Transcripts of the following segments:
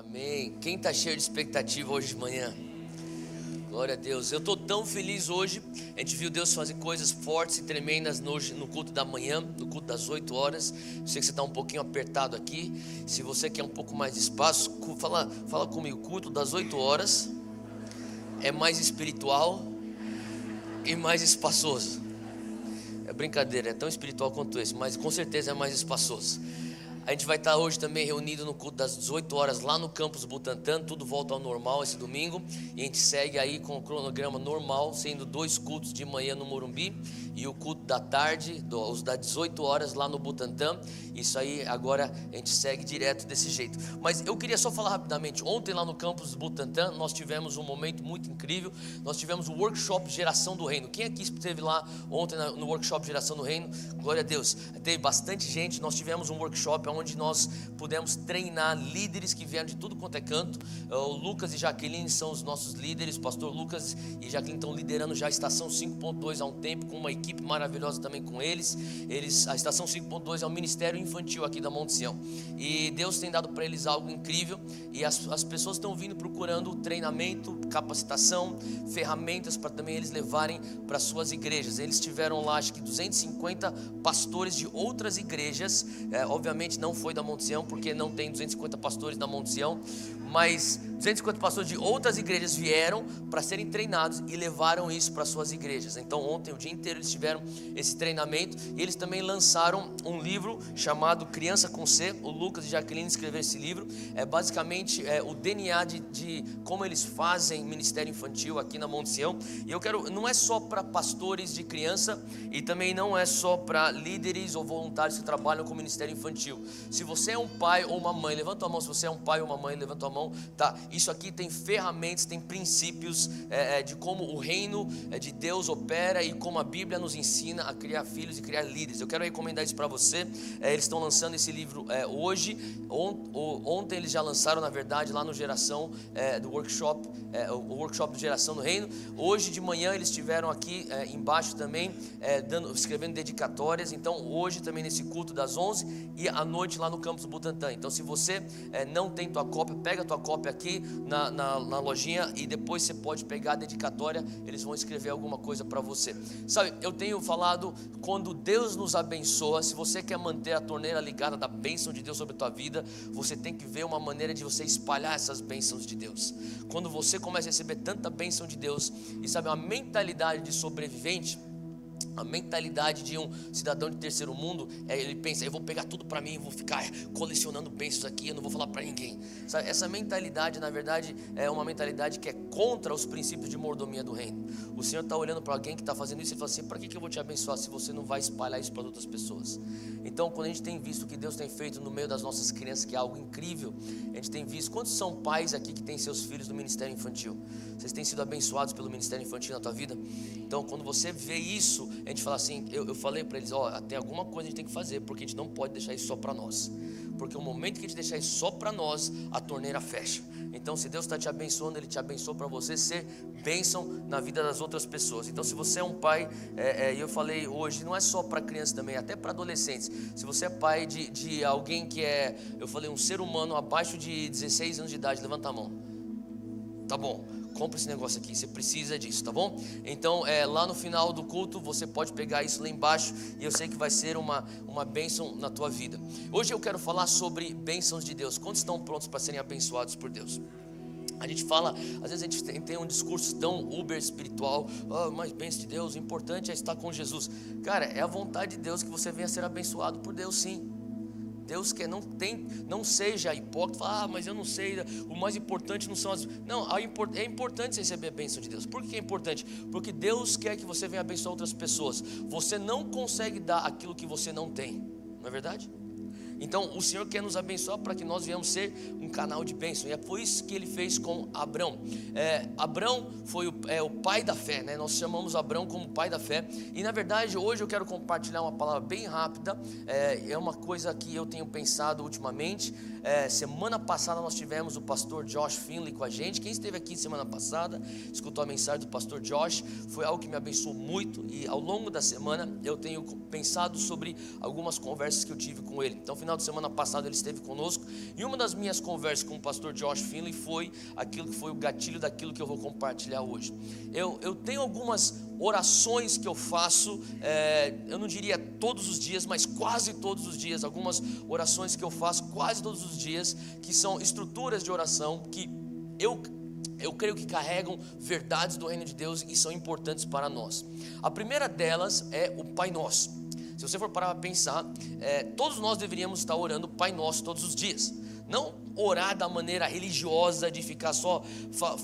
Amém. Quem está cheio de expectativa hoje de manhã? Glória a Deus. Eu estou tão feliz hoje. A gente viu Deus fazer coisas fortes e tremendas no culto da manhã, no culto das 8 horas. Eu sei que você está um pouquinho apertado aqui. Se você quer um pouco mais de espaço, fala comigo. O culto das 8 horas é mais espiritual e mais espaçoso. É brincadeira, é tão espiritual quanto esse, mas com certeza é mais espaçoso. A gente vai estar hoje também reunido no culto das 18 horas lá no campus Butantã. Tudo volta ao normal esse domingo. E a gente segue aí com o cronograma normal, sendo 2 cultos de manhã no Morumbi e o culto da tarde, os das 18 horas lá no Butantã. Isso aí agora a gente segue direto desse jeito. Mas eu queria só falar rapidamente. Ontem lá no campus Butantã nós tivemos um momento muito incrível. Nós tivemos o workshop Geração do Reino. Quem aqui esteve lá ontem no workshop Geração do Reino? Glória a Deus. Teve bastante gente. Nós tivemos um workshop onde nós pudemos treinar líderes que vieram de tudo quanto é canto. O Lucas e Jaqueline são os nossos líderes. O pastor Lucas e Jaqueline estão liderando já a Estação 5.2 há um tempo, com uma equipe maravilhosa também com eles. A Estação 5.2 é um ministério infantil aqui da Monte Sião. E Deus tem dado para eles algo incrível. E as pessoas estão vindo procurando treinamento, capacitação, ferramentas para também eles levarem para suas igrejas. Eles tiveram lá acho que 250 pastores de outras igrejas. Obviamente não foi da Monte Sião, porque não tem 250 pastores da Monte Sião, mas 250 pastores de outras igrejas vieram para serem treinados e levaram isso para suas igrejas. Então ontem o dia inteiro eles tiveram esse treinamento e eles também lançaram um livro chamado Criança com C. O Lucas e Jaqueline escreveram esse livro. É basicamente o DNA de como eles fazem ministério infantil aqui na Monte Sião. E eu quero, não é só para pastores de criança e também não é só para líderes ou voluntários que trabalham com ministério infantil. Se você é um pai ou uma mãe, levanta a mão. Se você é um pai ou uma mãe, levanta a mão. Tá? Isso aqui tem ferramentas, tem princípios de como o reino de Deus opera e como a Bíblia nos ensina a criar filhos e criar líderes. Eu quero recomendar isso para você. Eles estão lançando esse livro hoje. Ontem eles já lançaram, na verdade, lá no Geração do Workshop, o Workshop do Geração do Reino. Hoje de manhã eles estiveram aqui embaixo também, escrevendo dedicatórias. Então hoje também nesse culto das 11 e à noite lá no campus Butantã. Então se você não tem tua cópia, pega a tua cópia aqui na lojinha e depois você pode pegar a dedicatória. Eles vão escrever alguma coisa para você. Sabe, eu tenho falado, quando Deus nos abençoa, se você quer manter a torneira ligada da bênção de Deus sobre a tua vida, você tem que ver uma maneira de você espalhar essas bênçãos de Deus. Quando você começa a receber tanta bênção de Deus e sabe, uma mentalidade de sobrevivente, a mentalidade de um cidadão de terceiro mundo, ele pensa, eu vou pegar tudo para mim, vou ficar colecionando bênçãos aqui, eu não vou falar para ninguém. Sabe, essa mentalidade, na verdade, é uma mentalidade que é contra os princípios de mordomia do reino. O Senhor está olhando para alguém que está fazendo isso e fala assim, para que eu vou te abençoar se você não vai espalhar isso para outras pessoas? Então, quando a gente tem visto o que Deus tem feito no meio das nossas crianças, que é algo incrível, a gente tem visto, quantos são pais aqui que têm seus filhos no ministério infantil? Vocês têm sido abençoados pelo ministério infantil na tua vida? Então, quando você vê isso, a gente fala assim, eu falei para eles, tem alguma coisa que a gente tem que fazer, porque a gente não pode deixar isso só para nós. Porque o momento que a gente deixar isso só para nós, a torneira fecha. Então se Deus está te abençoando, Ele te abençoou para você ser bênção na vida das outras pessoas. Então se você é um pai, e eu falei hoje, não é só para crianças também, até para adolescentes. Se você é pai de alguém que eu falei um ser humano abaixo de 16 anos de idade, levanta a mão. Tá bom, compra esse negócio aqui, você precisa disso, tá bom? Então lá no final do culto você pode pegar isso lá embaixo e eu sei que vai ser uma bênção na tua vida. Hoje eu quero falar sobre bênçãos de Deus. Quantos estão prontos para serem abençoados por Deus? A gente fala, às vezes a gente tem um discurso tão uber espiritual, mas bênção de Deus, o importante é estar com Jesus. Cara, é a vontade de Deus que você venha a ser abençoado por Deus, sim. Deus quer, não seja hipócrita, fala, mas eu não sei, o mais importante não são as... Não, é importante você receber a bênção de Deus. Por que é importante? Porque Deus quer que você venha abençoar outras pessoas. Você não consegue dar aquilo que você não tem, não é verdade? Então o Senhor quer nos abençoar para que nós venhamos ser um canal de bênção. E é por isso que Ele fez com Abrão. Abrão foi o pai da fé, né? Nós chamamos Abrão como pai da fé. E na verdade hoje eu quero compartilhar uma palavra bem rápida. É uma coisa que eu tenho pensado ultimamente. Semana passada nós tivemos o pastor Josh Finley com a gente. Quem esteve aqui semana passada, escutou a mensagem do pastor Josh, foi algo que me abençoou muito. E ao longo da semana eu tenho pensado sobre algumas conversas que eu tive com ele. Então, final de semana passado ele esteve conosco, e uma das minhas conversas com o pastor Josh Finley foi aquilo que foi o gatilho daquilo que eu vou compartilhar hoje. Eu tenho algumas orações que eu faço, eu não diria todos os dias, mas quase todos os dias. Algumas orações que eu faço quase todos os dias, que são estruturas de oração que eu creio que carregam verdades do reino de Deus e são importantes para nós. A primeira delas é o Pai Nosso. Se você for parar para pensar, todos nós deveríamos estar orando o Pai Nosso todos os dias. Não orar da maneira religiosa de ficar só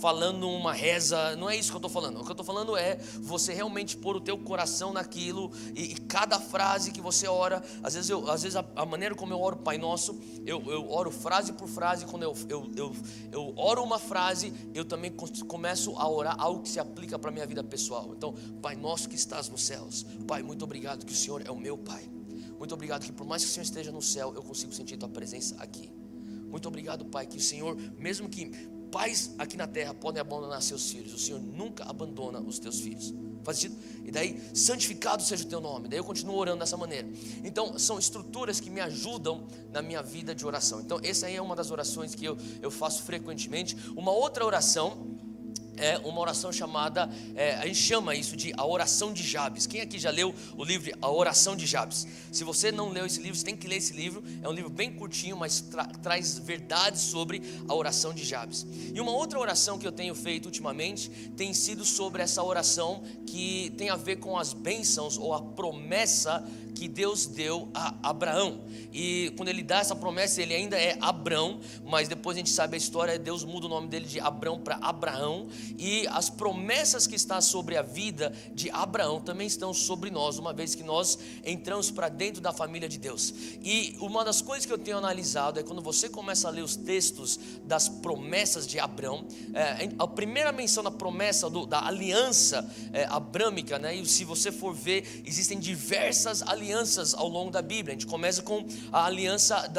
falando uma reza. Não é isso que eu estou falando. O que eu estou falando é você realmente pôr o teu coração naquilo, e cada frase que você ora, às vezes a maneira como eu oro Pai Nosso, eu oro frase por frase. Quando eu oro uma frase, eu também começo a orar algo que se aplica para a minha vida pessoal. Então, Pai Nosso que estás nos céus, Pai, muito obrigado que o Senhor é o meu Pai. Muito obrigado que por mais que o Senhor esteja no céu, eu consigo sentir tua presença aqui. Muito obrigado, Pai, que o Senhor, mesmo que pais aqui na terra podem abandonar seus filhos, o Senhor nunca abandona os teus filhos. Faz sentido? E daí, santificado seja o teu nome. Daí eu continuo orando dessa maneira. Então, são estruturas que me ajudam na minha vida de oração. Então, essa aí é uma das orações que eu faço frequentemente. Uma outra oração é uma oração chamada, a gente chama isso de a oração de Jabes. Quem aqui já leu o livro A Oração de Jabes? Se você não leu esse livro, você tem que ler esse livro. É um livro bem curtinho, mas traz verdades sobre a oração de Jabes. E uma outra oração que eu tenho feito ultimamente tem sido sobre essa oração que tem a ver com as bênçãos ou a promessa que Deus deu a Abraão. E quando ele dá essa promessa, ele ainda é Abrão, mas depois a gente sabe a história, Deus muda o nome dele de Abrão para Abraão. E as promessas que estão sobre a vida de Abraão também estão sobre nós, uma vez que nós entramos para dentro da família de Deus. E uma das coisas que eu tenho analisado é quando você começa a ler os textos das promessas de Abraão, a primeira menção da promessa da aliança abrâmica, né? E se você for ver, existem diversas alianças ao longo da Bíblia. A gente começa com a aliança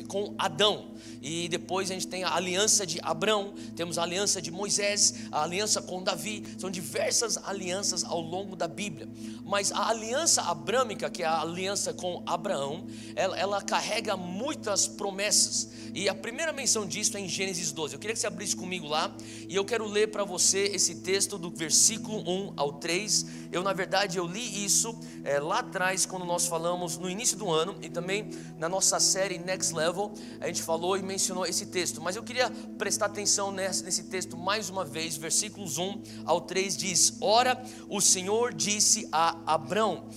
com Adão, e depois a gente tem a aliança de Abrão, temos a aliança de Moisés, a aliança com Davi. São diversas alianças ao longo da Bíblia, mas a aliança abrâmica, que é a aliança com Abraão, ela carrega muitas promessas, e a primeira menção disso é em Gênesis 12. Eu queria que você abrisse comigo lá, e eu quero ler para você esse texto do versículo 1 ao 3. Na verdade eu li isso lá atrás, quando nós falamos no início do ano, e também na nossa série Next Level, a gente falou e mencionou esse texto, mas eu queria prestar atenção nesse texto mais uma vez. Versículos 1 ao 3 diz: Ora, o Senhor disse a Abrão: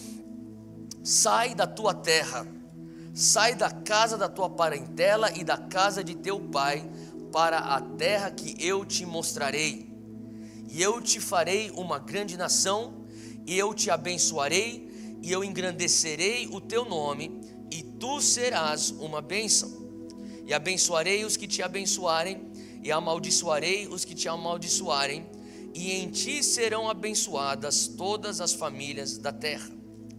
sai da tua terra, sai da casa da tua parentela e da casa de teu pai, para a terra que eu te mostrarei, e eu te farei uma grande nação, e eu te abençoarei, e eu engrandecerei o teu nome, e tu serás uma bênção. E abençoarei os que te abençoarem, e amaldiçoarei os que te amaldiçoarem, e em ti serão abençoadas todas as famílias da terra.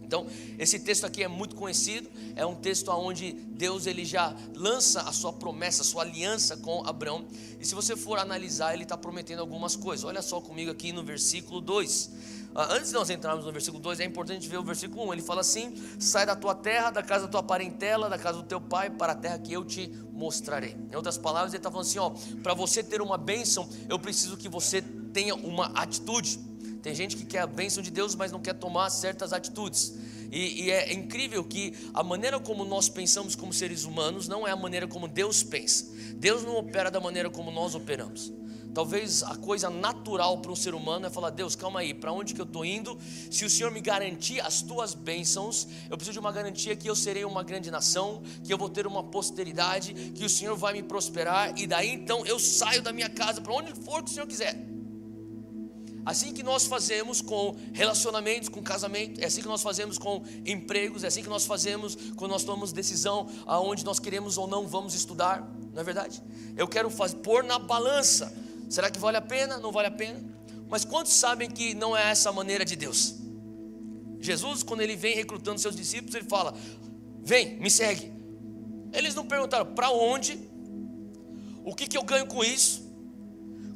Então, esse texto aqui é muito conhecido. É um texto onde Deus ele já lança a sua promessa, a sua aliança com Abrão. E se você for analisar, ele está prometendo algumas coisas. Olha só comigo aqui no versículo 2. Antes de nós entrarmos no versículo 2, é importante ver o versículo 1. Ele fala assim: sai da tua terra, da casa da tua parentela, da casa do teu pai, para a terra que eu te mostrarei. Em outras palavras, ele está falando assim: para você ter uma bênção, eu preciso que você tenha uma atitude. Tem gente que quer a bênção de Deus, mas não quer tomar certas atitudes. E é incrível que a maneira como nós pensamos como seres humanos não é a maneira como Deus pensa. Deus não opera da maneira como nós operamos. Talvez a coisa natural para um ser humano é falar: Deus, calma aí, para onde que eu estou indo? Se o Senhor me garantir as tuas bênçãos, eu preciso de uma garantia que eu serei uma grande nação, que eu vou ter uma posteridade, que o Senhor vai me prosperar, e daí então eu saio da minha casa para onde for que o Senhor quiser. Assim que nós fazemos com relacionamentos, com casamento, é assim que nós fazemos com empregos, é assim que nós fazemos quando nós tomamos decisão aonde nós queremos ou não vamos estudar, não é verdade? Eu quero pôr na balança, será que vale a pena? Não vale a pena? Mas quantos sabem que não é essa a maneira de Deus? Jesus, quando ele vem recrutando seus discípulos, ele fala: vem, me segue. Eles não perguntaram para onde, O que eu ganho com isso?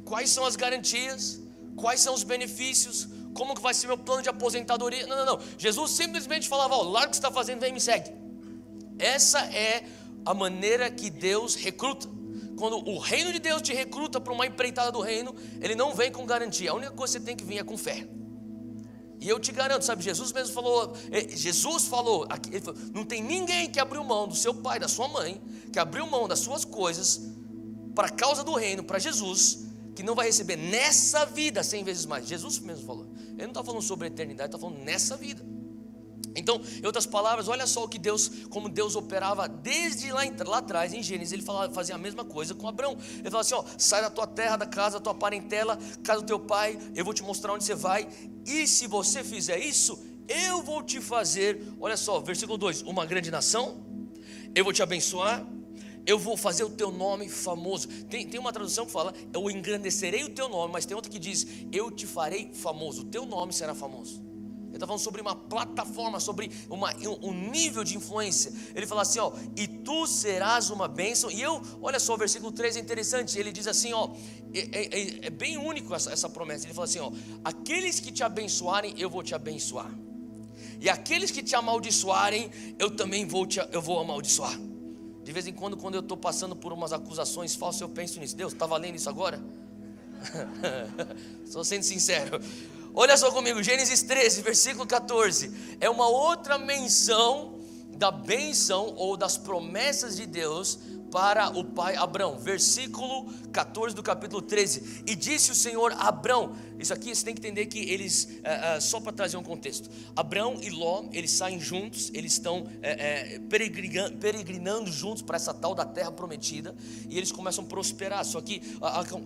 Quais são as garantias? Quais são os benefícios? Como que vai ser meu plano de aposentadoria? Não. Jesus simplesmente falava: larga o que você está fazendo, vem e me segue. Essa é a maneira que Deus recruta. Quando o reino de Deus te recruta para uma empreitada do reino, ele não vem com garantia. A única coisa que você tem que vir é com fé. E eu te garanto, sabe, Jesus falou, não tem ninguém que abriu mão do seu pai, da sua mãe, que abriu mão das suas coisas para a causa do reino, para Jesus, que não vai receber nessa vida 100 vezes mais. Jesus mesmo falou. Ele não está falando sobre a eternidade, está falando nessa vida. Então, em outras palavras, olha só como Deus operava desde lá atrás, em Gênesis. Ele fazia a mesma coisa com Abrão. Ele falava assim: sai da tua terra, da casa da tua parentela, casa do teu pai, eu vou te mostrar onde você vai, e se você fizer isso, eu vou te fazer, olha só, versículo 2, uma grande nação, eu vou te abençoar, eu vou fazer o teu nome famoso. Tem uma tradução que fala: eu engrandecerei o teu nome, mas tem outra que diz: eu te farei famoso, o teu nome será famoso. Ele está falando sobre uma plataforma, sobre um nível de influência. Ele fala assim: e tu serás uma bênção. E olha só, o versículo 3 é interessante. Ele diz assim, é bem único essa promessa. Ele fala assim, aqueles que te abençoarem, eu vou te abençoar. E aqueles que te amaldiçoarem, eu também eu vou amaldiçoar. De vez em quando eu estou passando por umas acusações falsas, eu penso nisso. Deus, está valendo isso agora? Estou sendo sincero. Olha só comigo, Gênesis 13, versículo 14. É uma outra menção da bênção ou das promessas de Deus para o pai Abrão. Versículo 14 do capítulo 13. E disse o Senhor a Abrão. Isso aqui você tem que entender que eles, só para trazer um contexto, Abrão e Ló, eles saem juntos. Eles estão peregrinando juntos para essa tal da terra prometida. E eles começam a prosperar. Só que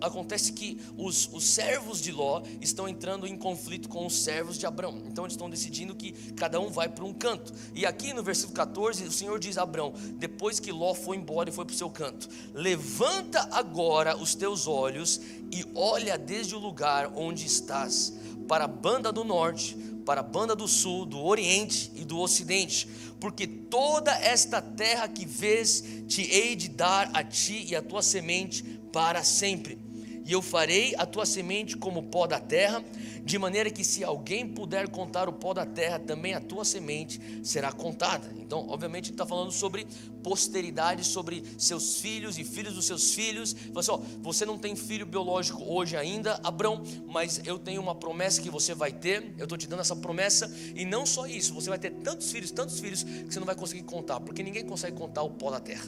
acontece que os servos de Ló estão entrando em conflito com os servos de Abrão. Então eles estão decidindo que cada um vai para um canto. E aqui no versículo 14 o Senhor diz a Abrão, depois que Ló foi embora e foi para o seu canto: levanta agora os teus olhos e olha desde o lugar onde estás, para a banda do norte, para a banda do sul, do oriente e do ocidente, porque toda esta terra que vês te hei de dar a ti e a tua semente para sempre. E eu farei a tua semente como o pó da terra, de maneira que se alguém puder contar o pó da terra, também a tua semente será contada. Então, obviamente, ele está falando sobre posteridade, sobre seus filhos e filhos dos seus filhos. Ele fala assim, você não tem filho biológico hoje ainda, Abrão, mas eu tenho uma promessa que você vai ter. Eu estou te dando essa promessa, e não só isso, você vai ter tantos filhos, que você não vai conseguir contar, porque ninguém consegue contar o pó da terra.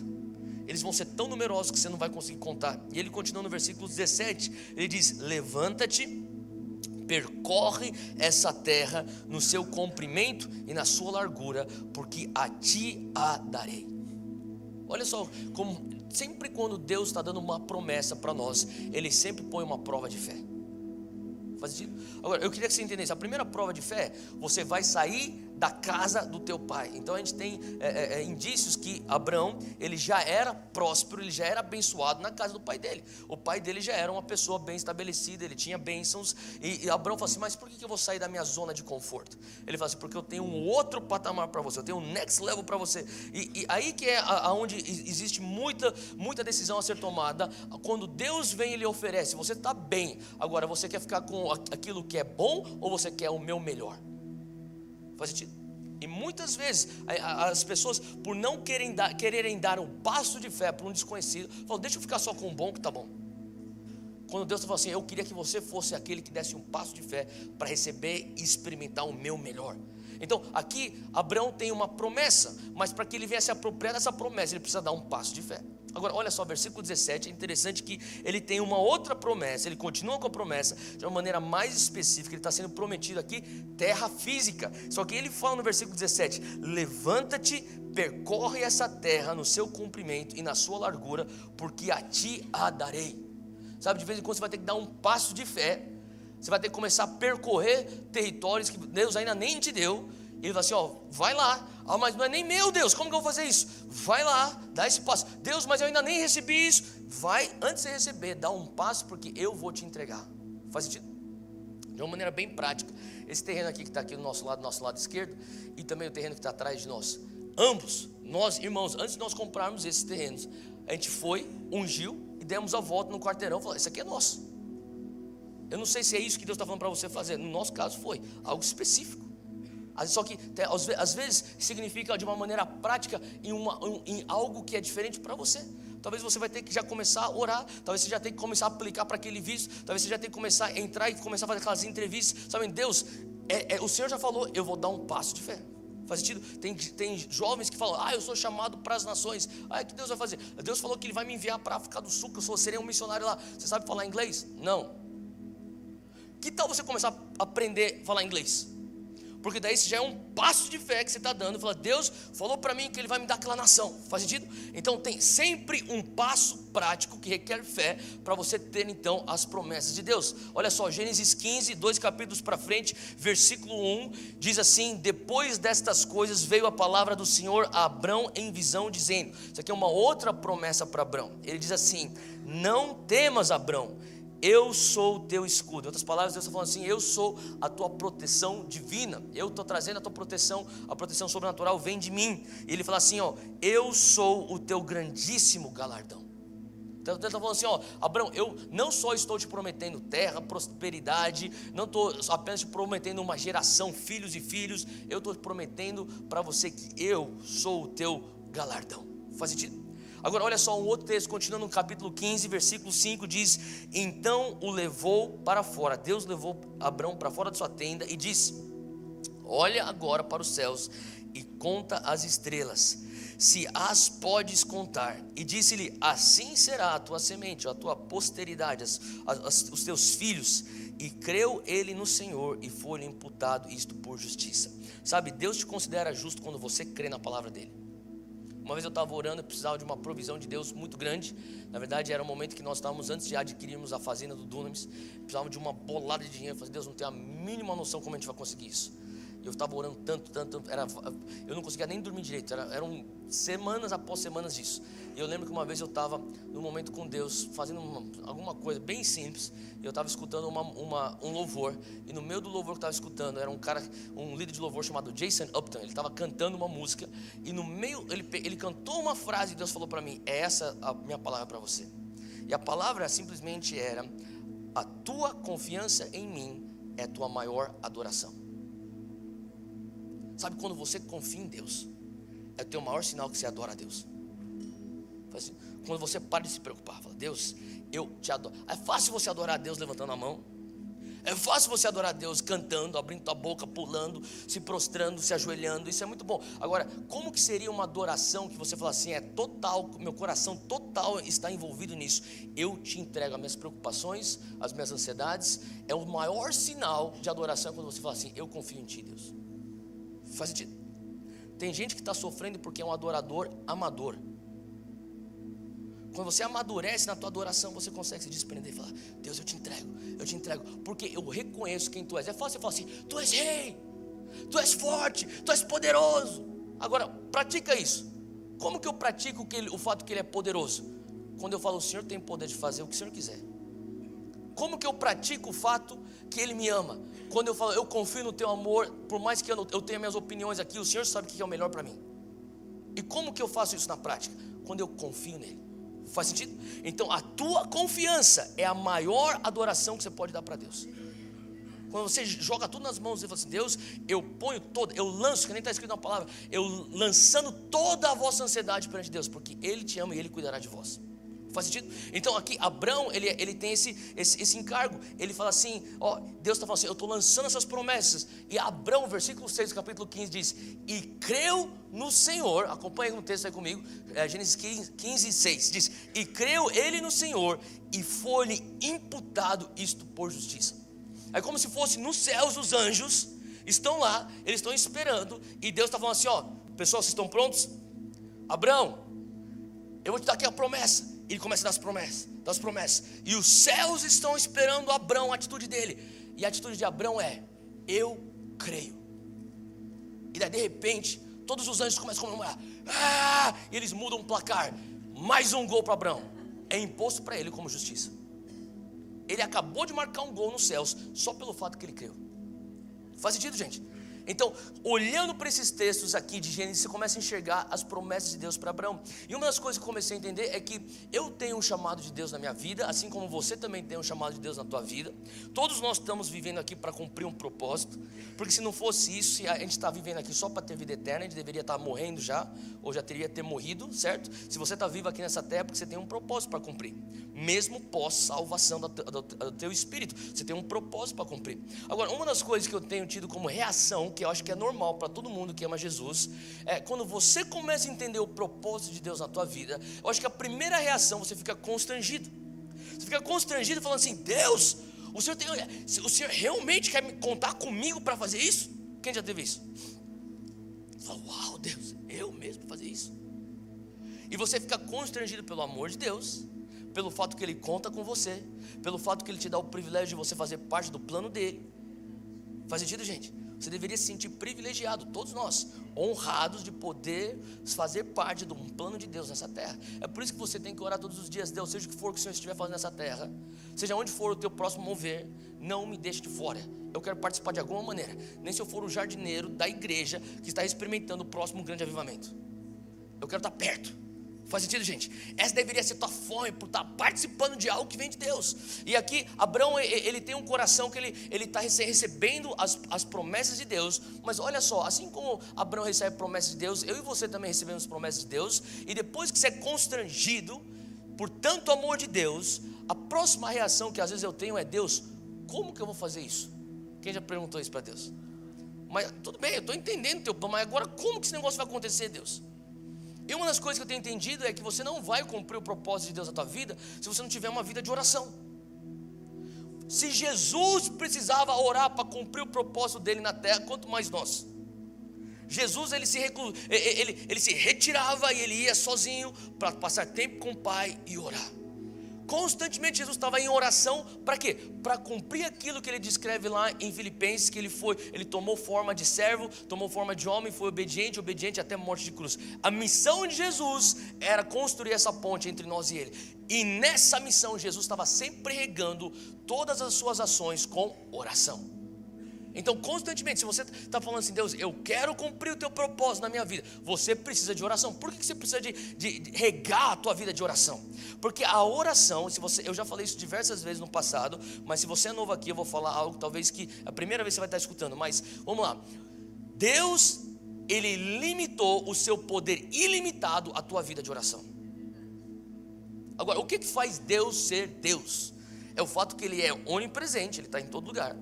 Eles vão ser tão numerosos que você não vai conseguir contar. E ele continua no versículo 17. Ele diz: levanta-te, percorre essa terra no seu comprimento e na sua largura, porque a ti a darei. Olha só, como sempre quando Deus está dando uma promessa para nós, Ele sempre põe uma prova de fé. Faz sentido? Agora, eu queria que você entendesse, a primeira prova de fé, você vai sair da casa do teu pai. Então a gente tem indícios que Abrão, ele já era próspero, ele já era abençoado na casa do pai dele. O pai dele já era uma pessoa bem estabelecida, ele tinha bênçãos. E Abrão fala assim: mas por que eu vou sair da minha zona de conforto? Ele fala assim: porque eu tenho um outro patamar para você, eu tenho um next level para você. E aí que é aonde existe muita decisão a ser tomada. Quando Deus vem e lhe oferece, você está bem, agora você quer ficar com aquilo que é bom, ou você quer o meu melhor? Faz sentido? E muitas vezes as pessoas, por não quererem dar um passo de fé para um desconhecido, falam: deixa eu ficar só com o bom que está bom. Quando Deus fala assim: eu queria que você fosse aquele que desse um passo de fé para receber e experimentar o meu melhor. Então aqui Abrão tem uma promessa, mas para que ele venha se apropriar dessa promessa, ele precisa dar um passo de fé. Agora olha só, versículo 17, é interessante que ele tem uma outra promessa. Ele continua com a promessa de uma maneira mais específica. Ele está sendo prometido aqui terra física. Só que ele fala no versículo 17: levanta-te, percorre essa terra no seu comprimento e na sua largura, porque a ti a darei. Sabe, de vez em quando você vai ter que dar um passo de fé. Você vai ter que começar a percorrer territórios que Deus ainda nem te deu. Ele fala assim: vai lá. Mas não é nem meu, Deus, como que eu vou fazer isso? Vai lá, dá esse passo. Deus, mas eu ainda nem recebi isso. Vai, antes de você receber, dá um passo, porque eu vou te entregar. Faz sentido? De uma maneira bem prática. Esse terreno aqui que está aqui do nosso lado esquerdo, e também o terreno que está atrás de nós, ambos, nós irmãos, antes de nós comprarmos esses terrenos, a gente foi, ungiu e demos a volta no quarteirão e falamos: isso aqui é nosso. Eu não sei se é isso que Deus está falando para você fazer. No nosso caso foi algo específico. Só que às vezes significa de uma maneira prática em algo que é diferente para você. Talvez você vai ter que já começar a orar. Talvez você já tenha que começar a aplicar para aquele visto. Talvez você já tenha que começar a entrar e começar a fazer aquelas entrevistas. Sabe, Deus, o Senhor já falou, eu vou dar um passo de fé. Faz sentido? Tem jovens que falam: eu sou chamado para as nações. O que Deus vai fazer? Deus falou que Ele vai me enviar para a África do Sul, que eu serei um missionário lá. Você sabe falar inglês? Não. Que tal você começar a aprender a falar inglês? Porque daí já é um passo de fé que você está dando. Fala: Deus falou para mim que Ele vai me dar aquela nação. Faz sentido? Então tem sempre um passo prático que requer fé para você ter então as promessas de Deus. Olha só, Gênesis 15, 2 capítulos para frente, versículo 1, diz assim: depois destas coisas veio a palavra do Senhor a Abrão em visão, dizendo. Isso aqui é uma outra promessa para Abrão. Ele diz assim: não temas, Abrão, eu sou o teu escudo. Em outras palavras, Deus está falando assim: eu sou a tua proteção divina. Eu estou trazendo a tua proteção, a proteção sobrenatural vem de mim. E Ele fala assim: eu sou o teu grandíssimo galardão. Então Deus está falando assim: Abraão, eu não só estou te prometendo terra, prosperidade, não estou apenas te prometendo uma geração, filhos e filhos. Eu estou te prometendo para você que eu sou o teu galardão. Faz sentido? Agora olha só um outro texto, continuando no capítulo 15, versículo 5, diz: então o levou para fora. Deus levou Abrão para fora de sua tenda e disse: olha agora para os céus e conta as estrelas, se as podes contar. E disse-lhe: assim será a tua semente, a tua posteridade, os teus filhos. E creu ele no Senhor e foi-lhe imputado isto por justiça. Sabe, Deus te considera justo quando você crê na palavra dele. Uma vez eu estava orando, eu precisava de uma provisão de Deus muito grande. Na verdade era um momento que nós estávamos antes de adquirirmos a fazenda do Dunamis. Precisávamos de uma bolada de dinheiro. Eu falei: Deus, não tenho a mínima noção como a gente vai conseguir isso. Eu estava orando tanto, eu não conseguia nem dormir direito. Eram semanas após semanas disso. E eu lembro que uma vez eu estava num momento com Deus, fazendo alguma coisa bem simples. E eu estava escutando um louvor. E no meio do louvor que eu estava escutando, era um líder de louvor chamado Jason Upton. Ele estava cantando uma música. E no meio, ele cantou uma frase e Deus falou para mim: é essa a minha palavra para você. E a palavra simplesmente era: a tua confiança em mim é a tua maior adoração. Sabe, quando você confia em Deus, é o teu maior sinal que você adora a Deus. Assim, quando você para de se preocupar, fala: Deus, eu te adoro. É fácil você adorar a Deus levantando a mão. É fácil você adorar a Deus cantando, abrindo tua boca, pulando, se prostrando, se ajoelhando. Isso é muito bom. Agora, como que seria uma adoração que você fala assim: é total, meu coração total está envolvido nisso. Eu te entrego as minhas preocupações, as minhas ansiedades. É o maior sinal de adoração quando você fala assim: eu confio em ti, Deus. Faz sentido? Tem gente que está sofrendo porque é um adorador amador. Quando você amadurece na tua adoração, você consegue se desprender e falar: Deus, eu te entrego, porque eu reconheço quem tu és. É fácil você falar assim: tu és rei, tu és forte, tu és poderoso. Agora, pratica isso. Como que eu pratico o fato que Ele é poderoso? Quando eu falo: o Senhor tem poder de fazer o que o Senhor quiser. Como que eu pratico o fato que Ele me ama? Quando eu falo: eu confio no teu amor, por mais que eu tenha minhas opiniões aqui, o Senhor sabe o que é o melhor para mim. E como que eu faço isso na prática? Quando eu confio nele. Faz sentido? Então a tua confiança é a maior adoração que você pode dar para Deus. Quando você joga tudo nas mãos e fala assim: Deus, eu lanço, que nem está escrito na palavra, eu lançando toda a vossa ansiedade perante Deus, porque Ele te ama e Ele cuidará de vós. Faz sentido? Então aqui Abrão, ele tem esse encargo. Ele fala assim: Deus está falando assim: eu estou lançando essas promessas. E Abrão, versículo 6 do capítulo 15 diz: e creu no Senhor. Acompanha no texto aí comigo, Gênesis 15, 6 diz: e creu ele no Senhor, e foi-lhe imputado isto por justiça. É como se fosse nos céus. Os anjos estão lá, eles estão esperando, e Deus está falando assim: pessoal, vocês estão prontos? Abrão, eu vou te dar aqui a promessa. Ele começa a dar as promessas. E os céus estão esperando Abrão, a atitude dele. E a atitude de Abrão é: eu creio. E daí de repente, todos os anjos começam a comemorar. E eles mudam o placar. Mais um gol para Abrão. É imposto para ele como justiça. Ele acabou de marcar um gol nos céus, só pelo fato que ele creu. Faz sentido, gente? Então, olhando para esses textos aqui de Gênesis, você começa a enxergar as promessas de Deus para Abraão. E uma das coisas que eu comecei a entender é que eu tenho um chamado de Deus na minha vida, assim como você também tem um chamado de Deus na tua vida. Todos nós estamos vivendo aqui para cumprir um propósito, porque se não fosse isso, se a gente está vivendo aqui só para ter vida eterna, a gente deveria estar morrendo já, ou já teria ter morrido, certo? Se você está vivo aqui nessa terra, porque você tem um propósito para cumprir, mesmo pós salvação do teu espírito, você tem um propósito para cumprir. Agora, uma das coisas que eu tenho tido como reação, que eu acho que é normal para todo mundo que ama Jesus, é quando você começa a entender o propósito de Deus na tua vida, eu acho que a primeira reação, você fica constrangido. Você fica constrangido falando assim: Deus, o Senhor realmente quer contar comigo para fazer isso? Quem já teve isso? Você fala: uau, Deus, eu mesmo fazer isso? E você fica constrangido pelo amor de Deus, pelo fato que Ele conta com você, pelo fato que Ele te dá o privilégio de você fazer parte do plano dEle. Faz sentido, gente? Você deveria se sentir privilegiado, todos nós, honrados de poder fazer parte de um plano de Deus nessa terra. É por isso que você tem que orar todos os dias: Deus, seja o que for que o Senhor estiver fazendo nessa terra, seja onde for o teu próximo mover, não me deixe de fora. Eu quero participar de alguma maneira, nem se eu for o jardineiro da igreja que está experimentando o próximo grande avivamento. Eu quero estar perto. Faz sentido, gente? Essa deveria ser tua fome, por estar participando de algo que vem de Deus. E aqui, Abraão, ele tem um coração que ele está recebendo as promessas de Deus. Mas olha só, assim como Abraão recebe promessas de Deus, eu e você também recebemos promessas de Deus. E depois que você é constrangido por tanto amor de Deus, a próxima reação que às vezes eu tenho é: Deus, como que eu vou fazer isso? Quem já perguntou isso para Deus? Mas tudo bem, eu estou entendendo o teu plano, mas agora como que esse negócio vai acontecer, Deus? E uma das coisas que eu tenho entendido é que você não vai cumprir o propósito de Deus na tua vida se você não tiver uma vida de oração. Se Jesus precisava orar para cumprir o propósito dele na terra, quanto mais nós. Jesus ele se retirava e ele ia sozinho para passar tempo com o Pai e orar. Constantemente Jesus estava em oração, para quê? Para cumprir aquilo que ele descreve lá em Filipenses, que ele tomou forma de servo, tomou forma de homem, foi obediente até a morte de cruz. A missão de Jesus era construir essa ponte entre nós e ele. E nessa missão Jesus estava sempre regando todas as suas ações com oração. Então constantemente, se você está falando assim: Deus, eu quero cumprir o teu propósito na minha vida, você precisa de oração. Por que você precisa de regar a tua vida de oração? Porque a oração, eu já falei isso diversas vezes no passado, mas se você é novo aqui, eu vou falar algo talvez que a primeira vez você vai estar escutando. Mas vamos lá. Deus, Ele limitou o seu poder ilimitado à tua vida de oração. Agora, o que faz Deus ser Deus? É o fato que Ele é onipresente, Ele está em todo lugar.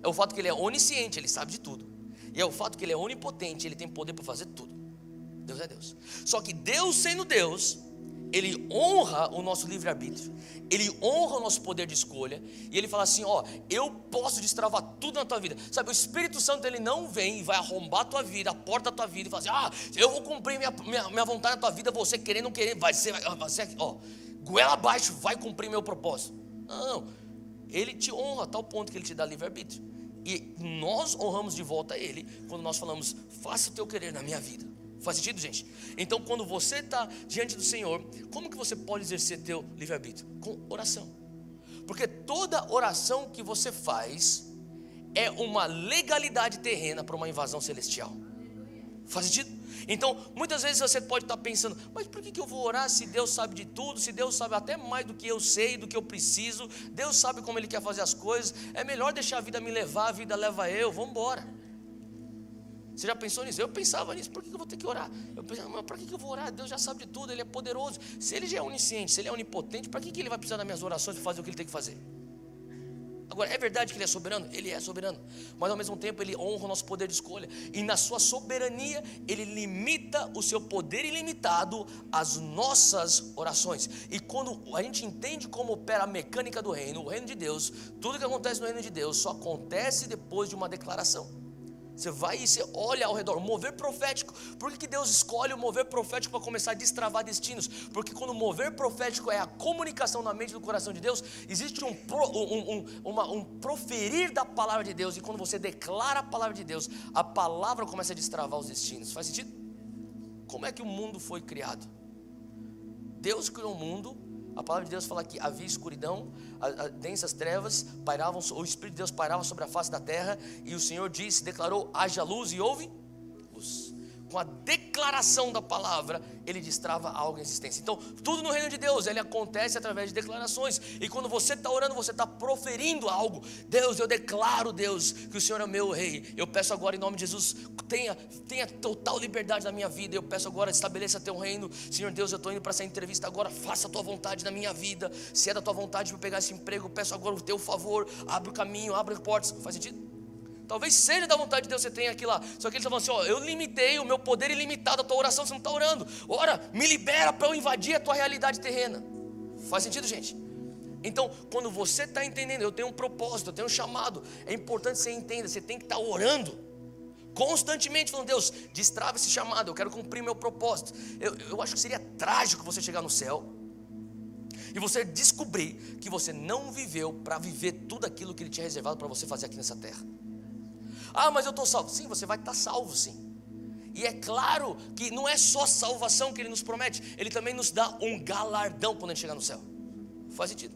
É o fato que Ele é onisciente, Ele sabe de tudo. E é o fato que Ele é onipotente, Ele tem poder para fazer tudo. Deus é Deus. Só que Deus sendo Deus, Ele honra o nosso livre-arbítrio, Ele honra o nosso poder de escolha. E Ele fala assim: ó, eu posso destravar tudo na tua vida. Sabe, o Espírito Santo ele não vem e vai arrombar a tua vida, a porta da tua vida, e fala assim: eu vou cumprir minha vontade na tua vida, você querendo ou não querendo, vai ser ó, goela abaixo, vai cumprir meu propósito. Não, Ele te honra a tal ponto que Ele te dá livre-arbítrio. E nós honramos de volta a Ele quando nós falamos: faça o teu querer na minha vida. Faz sentido, gente? Então quando você está diante do Senhor, como que você pode exercer teu livre-arbítrio? Com oração. Porque toda oração que você faz é uma legalidade terrena para uma invasão celestial. Faz sentido? Então, muitas vezes você pode estar pensando: mas por que eu vou orar se Deus sabe de tudo? Se Deus sabe até mais do que eu sei, do que eu preciso. Deus sabe como Ele quer fazer as coisas. É melhor deixar a vida me levar, a vida leva eu, vamos embora. Você já pensou nisso? Eu pensava nisso. Por que eu vou ter que orar? Eu pensava: mas para que eu vou orar? Deus já sabe de tudo, Ele é poderoso. Se Ele já é onisciente, se Ele é onipotente, para que Ele vai precisar das minhas orações para fazer o que Ele tem que fazer? Agora, é verdade que Ele é soberano? Ele é soberano. Mas ao mesmo tempo Ele honra o nosso poder de escolha. E na sua soberania Ele limita o seu poder ilimitado às nossas orações. E quando a gente entende como opera a mecânica do reino, o reino de Deus, tudo que acontece no reino de Deus só acontece depois de uma declaração. Você vai e você olha ao redor, o mover profético. Por que Deus escolhe o mover profético para começar a destravar destinos? Porque quando o mover profético é a comunicação na mente e no coração de Deus, existe um proferir da palavra de Deus. E quando você declara a palavra de Deus, a palavra começa a destravar os destinos. Faz sentido? Como é que o mundo foi criado? Deus criou o mundo A palavra de Deus fala que havia escuridão, densas trevas pairavam, o Espírito de Deus pairava sobre a face da terra, e o Senhor declarou: haja luz, e houve luz. Com a declaração da palavra, ele destrava algo em existência. Então, tudo no reino de Deus, ele acontece através de declarações. E quando você está orando, você está proferindo algo. Deus, eu declaro, Deus, que o Senhor é meu rei. Eu peço agora, em nome de Jesus, tenha total liberdade na minha vida. Eu peço agora, estabeleça teu reino. Senhor Deus, eu estou indo para essa entrevista agora. Faça a tua vontade na minha vida. Se é da tua vontade para pegar esse emprego, eu peço agora o teu favor. Abre o caminho, abre portas. Faz sentido? Talvez seja da vontade de Deus, você tenha aqui lá. Só que ele está falando assim: ó, eu limitei o meu poder ilimitado. A tua oração, você não está orando. Ora, me libera para eu invadir a tua realidade terrena. Faz sentido, gente? Então, quando você está entendendo, eu tenho um propósito, eu tenho um chamado, é importante que você entenda. Você tem que estar orando constantemente, falando: Deus, destrava esse chamado, eu quero cumprir meu propósito. Eu acho que seria trágico você chegar no céu e você descobrir que você não viveu para viver tudo aquilo que ele tinha reservado para você fazer aqui nessa terra. Ah, mas eu estou salvo. Sim, você vai estar salvo, sim. E é claro que não é só salvação que ele nos promete, ele também nos dá um galardão quando a gente chegar no céu. Faz sentido?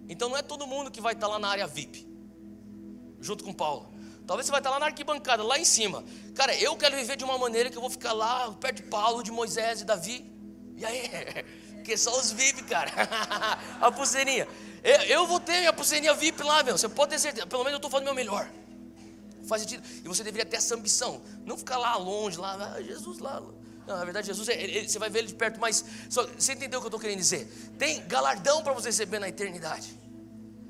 Então não é todo mundo que vai estar lá na área VIP junto com Paulo. Talvez você vai estar lá na arquibancada, lá em cima. Cara, eu quero viver de uma maneira que eu vou ficar lá perto de Paulo, de Moisés e Davi. E aí? Que só os VIP, cara. A pulseirinha. Eu vou ter minha pulseirinha VIP lá, meu. Você pode ter certeza. Pelo menos eu estou fazendo o meu melhor. Faz sentido? E você deveria ter essa ambição. Não ficar lá longe, lá, Jesus lá. Não, na verdade, Jesus, você vai ver ele de perto, mas você entendeu o que eu estou querendo dizer? Tem galardão para você receber na eternidade.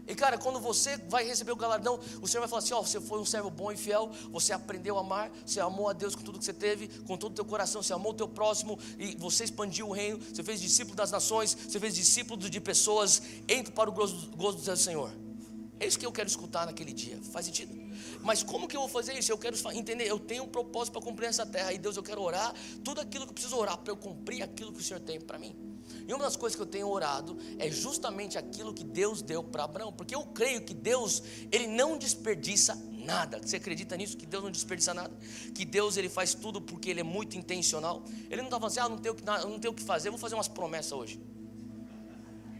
E cara, quando você vai receber o galardão, o Senhor vai falar assim: ó, você foi um servo bom e fiel, você aprendeu a amar, você amou a Deus com tudo que você teve, com todo o teu coração, você amou o teu próximo, e você expandiu o reino, você fez discípulo das nações, você fez discípulo de pessoas, entre para o gozo do Senhor. É isso que eu quero escutar naquele dia. Faz sentido? Mas como que eu vou fazer isso? Eu quero entender, eu tenho um propósito para cumprir essa terra. E Deus, eu quero orar tudo aquilo que eu preciso orar para eu cumprir aquilo que o Senhor tem para mim. E uma das coisas que eu tenho orado é justamente aquilo que Deus deu para Abraão. Porque eu creio que Deus, ele não desperdiça nada. Você acredita nisso? Que Deus não desperdiça nada? Que Deus, ele faz tudo porque ele é muito intencional? Ele não está falando assim: não tenho o que fazer, vou fazer umas promessas hoje.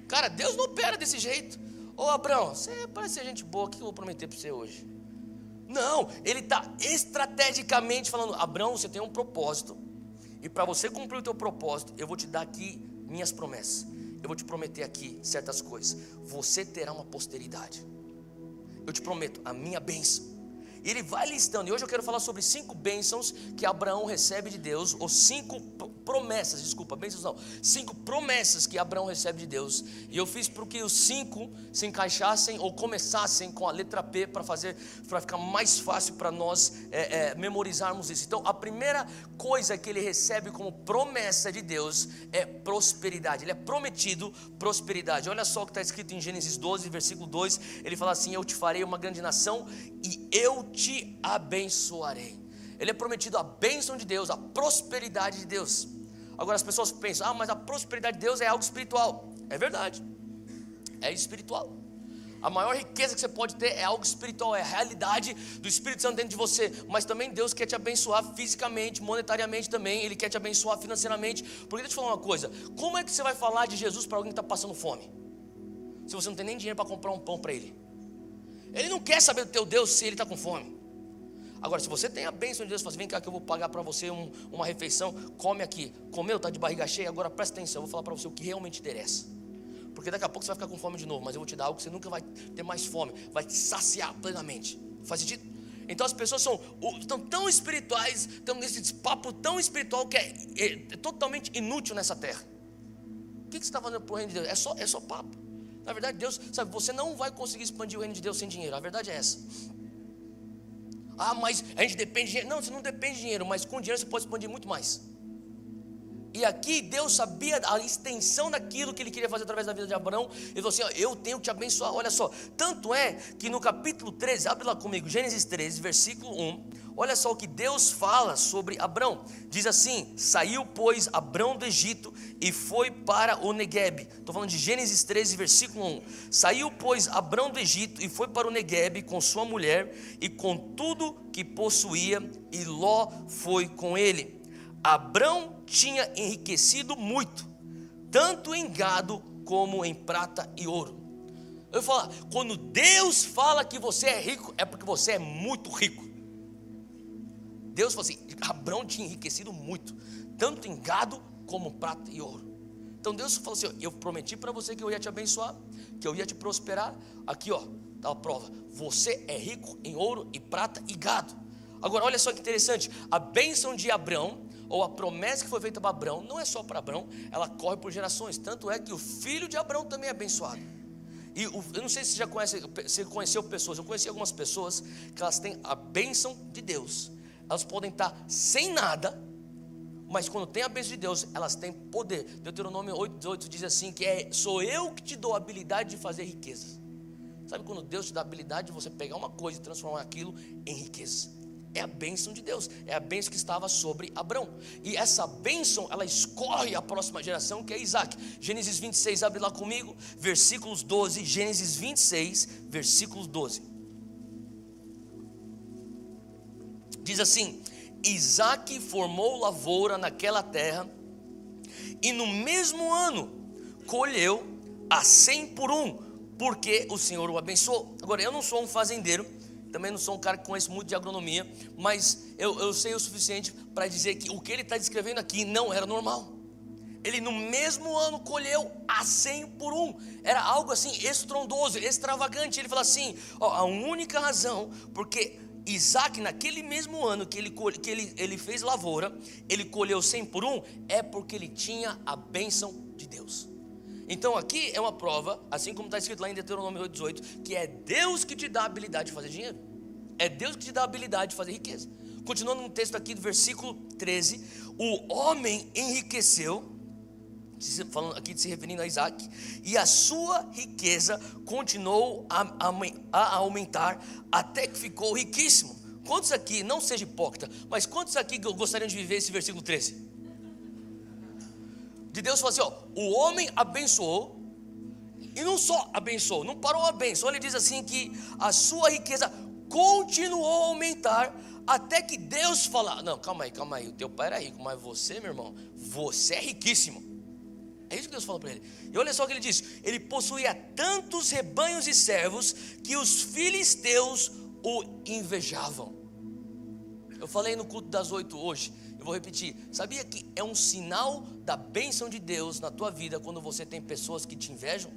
Cara, Deus não opera desse jeito. Ô Abraão, você parece ser gente boa, o que eu vou prometer para você hoje? Não, ele está estrategicamente falando: Abraão, você tem um propósito, e para você cumprir o teu propósito, eu vou te dar aqui minhas promessas. Eu vou te prometer aqui certas coisas. Você terá uma posteridade. Eu te prometo a minha bênção. E ele vai listando, e hoje eu quero falar sobre 5 bênçãos que Abraão recebe de Deus, ou 5 promessas, bênçãos não, 5 promessas que Abraão recebe de Deus. E eu fiz para que os 5 se encaixassem ou começassem com a letra P, para ficar mais fácil para nós memorizarmos isso. Então a primeira coisa que ele recebe como promessa de Deus é prosperidade. Ele é prometido prosperidade. Olha só o que está escrito em Gênesis 12, versículo 2. Ele fala assim: eu te farei uma grande nação e eu te abençoarei. Ele é prometido a bênção de Deus, a prosperidade de Deus. Agora as pessoas pensam: ah, mas a prosperidade de Deus é algo espiritual. É verdade, é espiritual. A maior riqueza que você pode ter é algo espiritual, é a realidade do Espírito Santo dentro de você. Mas também Deus quer te abençoar fisicamente, monetariamente também. Ele quer te abençoar financeiramente. Porque deixa eu te falar uma coisa: como é que você vai falar de Jesus para alguém que está passando fome, se você não tem nem dinheiro para comprar um pão para ele? Ele não quer saber do teu Deus se ele está com fome. Agora, se você tem a bênção de Deus, fala assim: vem cá que eu vou pagar para você uma refeição, come aqui. Comeu, está de barriga cheia, agora presta atenção, eu vou falar para você o que realmente interessa. Porque daqui a pouco você vai ficar com fome de novo, mas eu vou te dar algo que você nunca vai ter mais fome, vai te saciar plenamente. Faz sentido? Então as pessoas estão tão espirituais, estão nesse papo tão espiritual que é totalmente inútil nessa terra. O que você está fazendo para o reino de Deus? É só papo. Na verdade, Deus, sabe, você não vai conseguir expandir o reino de Deus sem dinheiro. A verdade é essa. Ah, mas a gente depende de dinheiro. Não, você não depende de dinheiro, mas com dinheiro você pode expandir muito mais. E aqui Deus sabia a extensão daquilo que Ele queria fazer através da vida de Abraão. Ele falou assim: ó, eu tenho que te abençoar. Olha só, tanto é que no capítulo 13, abre lá comigo, Gênesis 13, versículo 1. Olha só o que Deus fala sobre Abrão. Diz assim: saiu pois Abrão do Egito e foi para o Neguebe. Estou falando de Gênesis 13, versículo 1. Saiu pois Abrão do Egito e foi para o Neguebe com sua mulher e com tudo que possuía, e Ló foi com ele. Abrão tinha enriquecido muito, tanto em gado como em prata e ouro. Eu vou falar, quando Deus fala que você é rico, é porque você é muito rico. Deus falou assim, Abraão tinha enriquecido muito, tanto em gado como prata e ouro. Então Deus falou assim, eu prometi para você que eu ia te abençoar, que eu ia te prosperar. Aqui ó, tá a prova, você é rico em ouro e prata e gado. Agora olha só que interessante, a bênção de Abraão, ou a promessa que foi feita para Abraão, não é só para Abraão, ela corre por gerações. Tanto é que o filho de Abraão também é abençoado. E eu não sei se você conheceu pessoas, eu conheci algumas pessoas que elas têm a bênção de Deus. Elas podem estar sem nada, mas quando tem a bênção de Deus, elas têm poder. Deuteronômio 8:18 diz assim, que sou eu que te dou a habilidade de fazer riquezas. Sabe quando Deus te dá a habilidade de você pegar uma coisa e transformar aquilo em riqueza? É a bênção de Deus, é a bênção que estava sobre Abraão. E essa bênção, ela escorre a próxima geração, que é Isaac. Gênesis 26, abre lá comigo, versículos 12. Gênesis 26, versículos 12. Diz assim, Isaac formou lavoura naquela terra, e no mesmo ano colheu a 100 por um, porque o Senhor o abençoou. Agora, eu não sou um fazendeiro, também não sou um cara que conhece muito de agronomia, mas eu sei o suficiente para dizer que o que ele está descrevendo aqui não era normal. Ele no mesmo ano colheu a 100 por um, era algo assim estrondoso, extravagante. Ele fala assim, ó, a única razão, porque Isaac naquele mesmo ano que ele fez lavoura, ele colheu 100 por um, é porque ele tinha a bênção de Deus. Então aqui é uma prova, assim como está escrito lá em Deuteronômio 8:18, que é Deus que te dá a habilidade de fazer dinheiro. É Deus que te dá a habilidade de fazer riqueza. Continuando no texto aqui do versículo 13, o homem enriqueceu, falando aqui se referindo a Isaac, e a sua riqueza continuou a aumentar até que ficou riquíssimo. Quantos aqui, não seja hipócrita, mas quantos aqui gostariam de viver esse versículo 13? De Deus falou assim, ó, o homem abençoou, e não só abençoou, não parou a bênção. Ele diz assim que a sua riqueza continuou a aumentar, até que Deus fala, não, calma aí, o teu pai era rico, mas você, meu irmão, você é riquíssimo. É isso que Deus falou para ele. E olha só o que ele diz, ele possuía tantos rebanhos e servos, que os filisteus o invejavam. Eu falei no culto das 8 hoje, eu vou repetir, sabia que é um sinal da bênção de Deus na tua vida quando você tem pessoas que te invejam?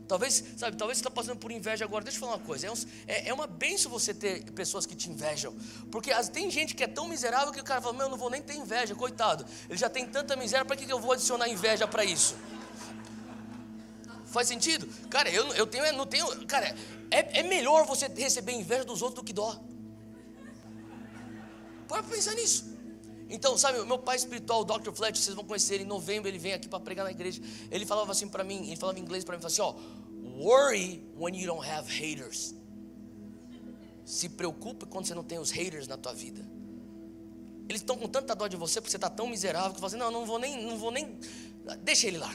Talvez você está passando por inveja agora. Deixa eu falar uma coisa, é uma bênção você ter pessoas que te invejam. Porque tem gente que é tão miserável que o cara fala, eu não vou nem ter inveja, coitado. Ele já tem tanta miséria, para que eu vou adicionar inveja para isso? Faz sentido? Cara, eu tenho, não tenho. Cara, é melhor você receber inveja dos outros do que dó. Para pensar nisso. Então, sabe, o meu pai espiritual, o Dr. Fletcher, vocês vão conhecer ele em novembro, ele vem aqui para pregar na igreja. Ele falava assim para mim, ele falava em inglês para mim, falava assim, ó, worry when you don't have haters. Se preocupe quando você não tem os haters na tua vida. Eles estão com tanta dó de você porque você está tão miserável que você fala assim, não vou nem, deixa ele lá.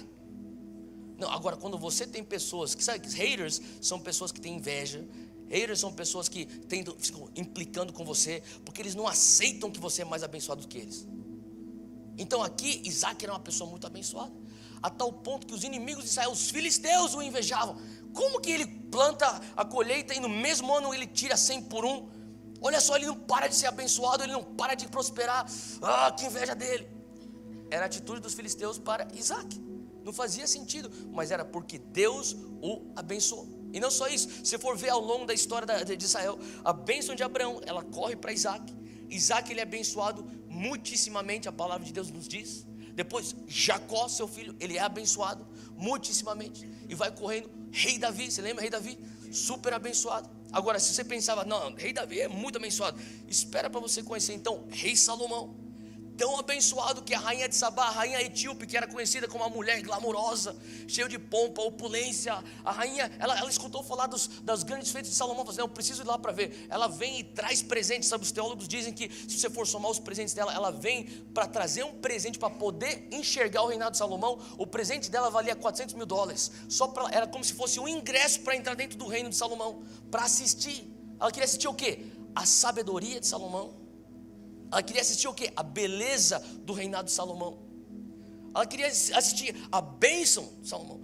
Não, agora quando você tem pessoas que, sabe, haters são pessoas que têm inveja. Haters são pessoas que ficam implicando com você, porque eles não aceitam que você é mais abençoado do que eles. Então aqui, Isaac era uma pessoa muito abençoada, a tal ponto que os inimigos de Israel, os filisteus o invejavam. Como que ele planta a colheita e no mesmo ano ele tira 100 por um? Olha só, ele não para de ser abençoado, ele não para de prosperar. Ah, que inveja dele. Era a atitude dos filisteus para Isaac. Não fazia sentido, mas era porque Deus o abençoou. E não só isso, se for ver ao longo da história de Israel, a bênção de Abraão, ela corre para Isaac. Isaac, ele é abençoado muitissimamente, a palavra de Deus nos diz. Depois Jacó, seu filho, ele é abençoado muitissimamente, e vai correndo. Rei Davi, você lembra rei Davi? Super abençoado. Agora, se você pensava, não, rei Davi é muito abençoado, espera para você conhecer então rei Salomão, tão abençoado que a rainha de Sabá, a rainha etíope, que era conhecida como uma mulher glamourosa, cheia de pompa, opulência, a rainha, ela escutou falar dos grandes feitos de Salomão, falou assim, eu preciso ir lá para ver. Ela vem e traz presentes, sabe, os teólogos dizem que se você for somar os presentes dela, ela vem para trazer um presente para poder enxergar o reinado de Salomão. O presente dela valia $400 mil, era como se fosse um ingresso para entrar dentro do reino de Salomão, para assistir. Ela queria assistir o quê? A sabedoria de Salomão. Ela queria assistir o quê? A beleza do reinado de Salomão. ela queria assistir a bênção de Salomão.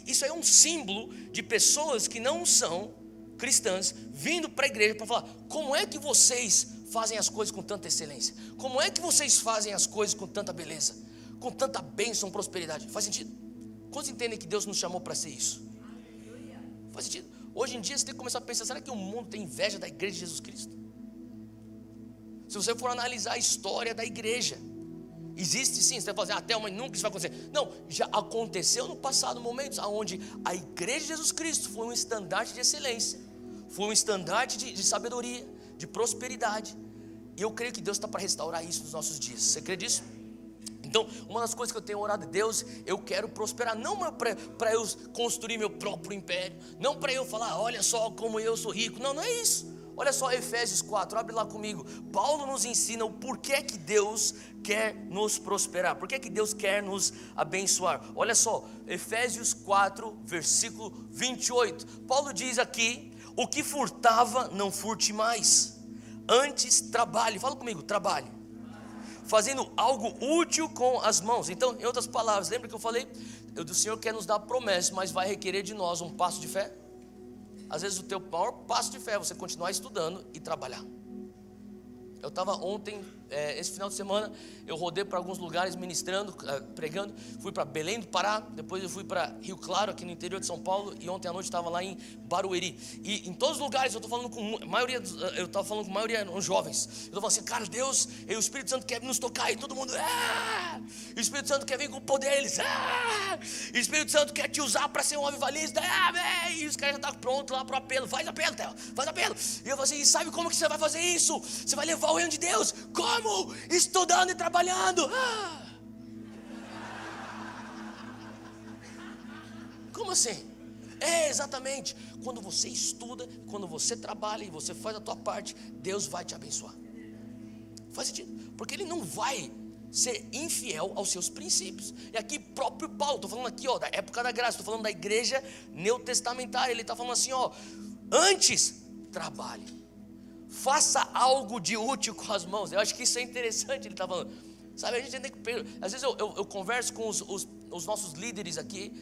Isso aí é um símbolo de pessoas que não são cristãs vindo para a igreja para falar: como é que vocês fazem as coisas com tanta excelência? Como é que vocês fazem as coisas com tanta beleza, com tanta bênção, prosperidade? Faz sentido? Quantos entendem que Deus nos chamou para ser isso? Faz sentido? Hoje em dia você tem que começar a pensar: será que o mundo tem inveja da igreja de Jesus Cristo? Se você for analisar a história da igreja, existe sim. Você vai falar: até mas nunca isso vai acontecer. Não, já aconteceu no passado momentos onde a igreja de Jesus Cristo foi um estandarte de excelência, foi um estandarte de sabedoria, de prosperidade. E eu creio que Deus está para restaurar isso nos nossos dias. Você crê nisso? Então, uma das coisas que eu tenho orado a Deus, eu quero prosperar, não para eu construir meu próprio império, não para eu falar: olha só como eu sou rico. Não, não é isso. Olha só Efésios 4, abre lá comigo. Paulo nos ensina o porquê que Deus quer nos prosperar, porquê que Deus quer nos abençoar. Olha só, Efésios 4, versículo 28. Paulo diz aqui: o que furtava, não furte mais, antes trabalhe. Fala comigo: trabalhe, fazendo algo útil com as mãos. Então, em outras palavras, lembra que eu falei? O Senhor quer nos dar promessas, mas vai requerer de nós um passo de fé. Às vezes o teu maior passo de fé é você continuar estudando e trabalhar. Eu estava ontem, esse final de semana, eu rodei para alguns lugares ministrando, pregando. Fui para Belém do Pará, depois eu fui para Rio Claro, aqui no interior de São Paulo, e ontem à noite estava lá em Barueri. E em todos os lugares eu estou falando com a maioria, dos jovens. Eu estou falando assim: cara, Deus e o Espírito Santo quer nos tocar, e todo mundo: o Espírito Santo quer vir com o poder, eles: o Espírito Santo quer te usar para ser um avivalista, e os caras já estão prontos lá para o apelo. Faz apelo, Theo, faz apelo. E eu falei assim: e sabe como que você vai fazer isso? Você vai levar o reino de Deus. Como? Estudando e trabalhando. Como assim? É exatamente, quando você estuda, quando você trabalha e você faz a tua parte, Deus vai te abençoar. Faz sentido? Porque Ele não vai ser infiel aos seus princípios. E aqui próprio Paulo, estou falando aqui da época da graça, estou falando da igreja neotestamentária. Ele está falando assim: antes trabalhe, faça algo de útil com as mãos. Eu acho que isso é interessante. Ele está falando, sabe, a gente tem que... Às vezes eu converso com os nossos líderes aqui,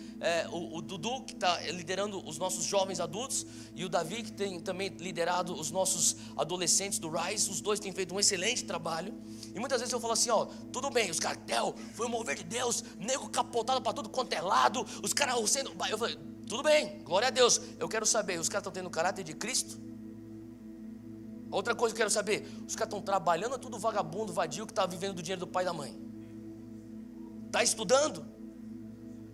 o Dudu, que está liderando os nossos jovens adultos, e o Davi, que tem também liderado os nossos adolescentes do Rise. Os dois têm feito um excelente trabalho. E muitas vezes eu falo assim: tudo bem, os caras, foi o mover de Deus, nego capotado para tudo quanto é lado, os caras sendo... Eu falei: tudo bem, glória a Deus. Eu quero saber, os caras estão tendo o caráter de Cristo? Outra coisa que eu quero saber: os caras estão trabalhando, é tudo vagabundo, vadio, que está vivendo do dinheiro do pai e da mãe? Está estudando?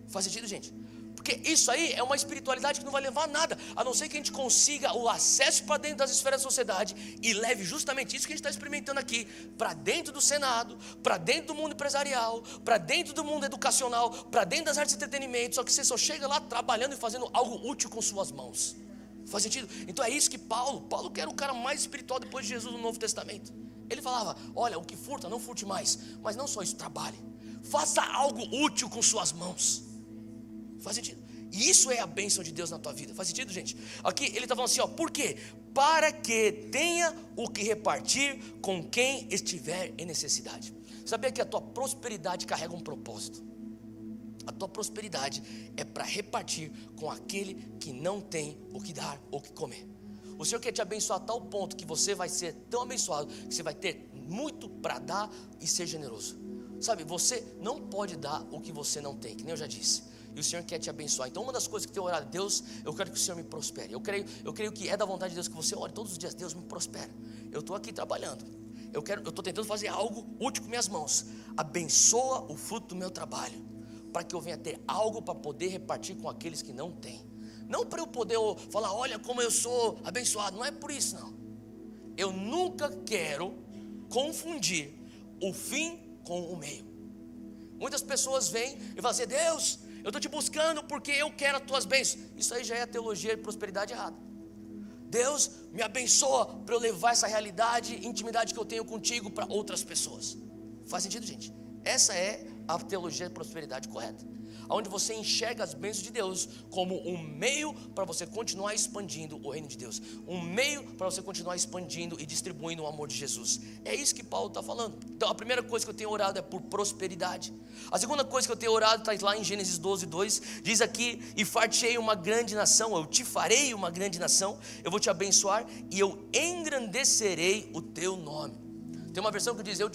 Faz sentido, gente? Porque isso aí é uma espiritualidade que não vai levar a nada, a não ser que a gente consiga o acesso para dentro das esferas da sociedade e leve justamente isso que a gente está experimentando aqui para dentro do Senado, para dentro do mundo empresarial, para dentro do mundo educacional, para dentro das artes de entretenimento. Só que você só chega lá trabalhando e fazendo algo útil com suas mãos. Faz sentido? Então é isso que Paulo que era o cara mais espiritual depois de Jesus no Novo Testamento. Ele falava: olha, o que furta, não furte mais. Mas não só isso, trabalhe, faça algo útil com suas mãos. Faz sentido? E isso é a bênção de Deus na tua vida. Faz sentido, gente? Aqui ele está falando assim: por quê? Para que tenha o que repartir com quem estiver em necessidade. Sabia que a tua prosperidade carrega um propósito? A tua prosperidade é para repartir com aquele que não tem o que dar ou o que comer. O Senhor quer te abençoar a tal ponto que você vai ser tão abençoado que você vai ter muito para dar e ser generoso. Sabe, você não pode dar o que você não tem, que nem eu já disse. E o Senhor quer te abençoar. Então uma das coisas que eu tenho orado: Deus, eu quero que o Senhor me prospere. Eu creio que é da vontade de Deus que você ore todos os dias: Deus, me prospera. Eu estou aqui trabalhando, eu estou tentando fazer algo útil com minhas mãos. Abençoa o fruto do meu trabalho, para que eu venha ter algo para poder repartir com aqueles que não têm. Não para eu poder falar: olha como eu sou abençoado. Não é por isso, não. Eu nunca quero confundir o fim com o meio. Muitas pessoas vêm e falam assim: Deus, eu estou te buscando porque eu quero as tuas bênçãos. Isso aí já é a teologia de prosperidade errada. Deus, me abençoa para eu levar essa realidade, intimidade que eu tenho contigo para outras pessoas. Faz sentido, gente? Essa é a teologia de prosperidade correta. onde você enxerga as bênçãos de Deus como um meio para você continuar expandindo o reino de Deus, um meio para você continuar expandindo e distribuindo o amor de Jesus. É isso que Paulo está falando. Então a primeira coisa que eu tenho orado é por prosperidade. A segunda coisa que eu tenho orado está lá em Gênesis 12:2, diz aqui: e fartei uma grande nação, eu te farei uma grande nação, eu vou te abençoar e eu engrandecerei o teu nome. Tem uma versão que diz: eu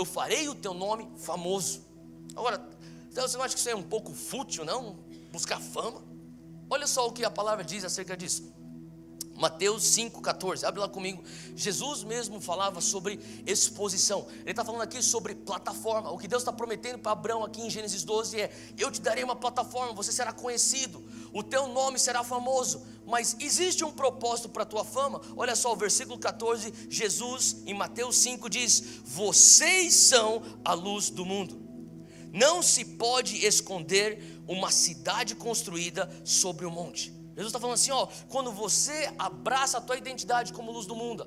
farei o teu nome famoso. Agora, então você não acha que isso é um pouco fútil, não? Buscar fama? Olha só o que a palavra diz acerca disso. Mateus 5,14, abre lá comigo. Jesus mesmo falava sobre exposição. Ele está falando aqui sobre plataforma. O que Deus está prometendo para Abraão aqui em Gênesis 12 é: eu te darei uma plataforma, você será conhecido, o teu nome será famoso. Mas existe um propósito para a tua fama. Olha só o versículo 14, Jesus em Mateus 5 diz: vocês são a luz do mundo. Não se pode esconder uma cidade construída sobre um monte. Jesus está falando assim, quando você abraça a tua identidade como luz do mundo,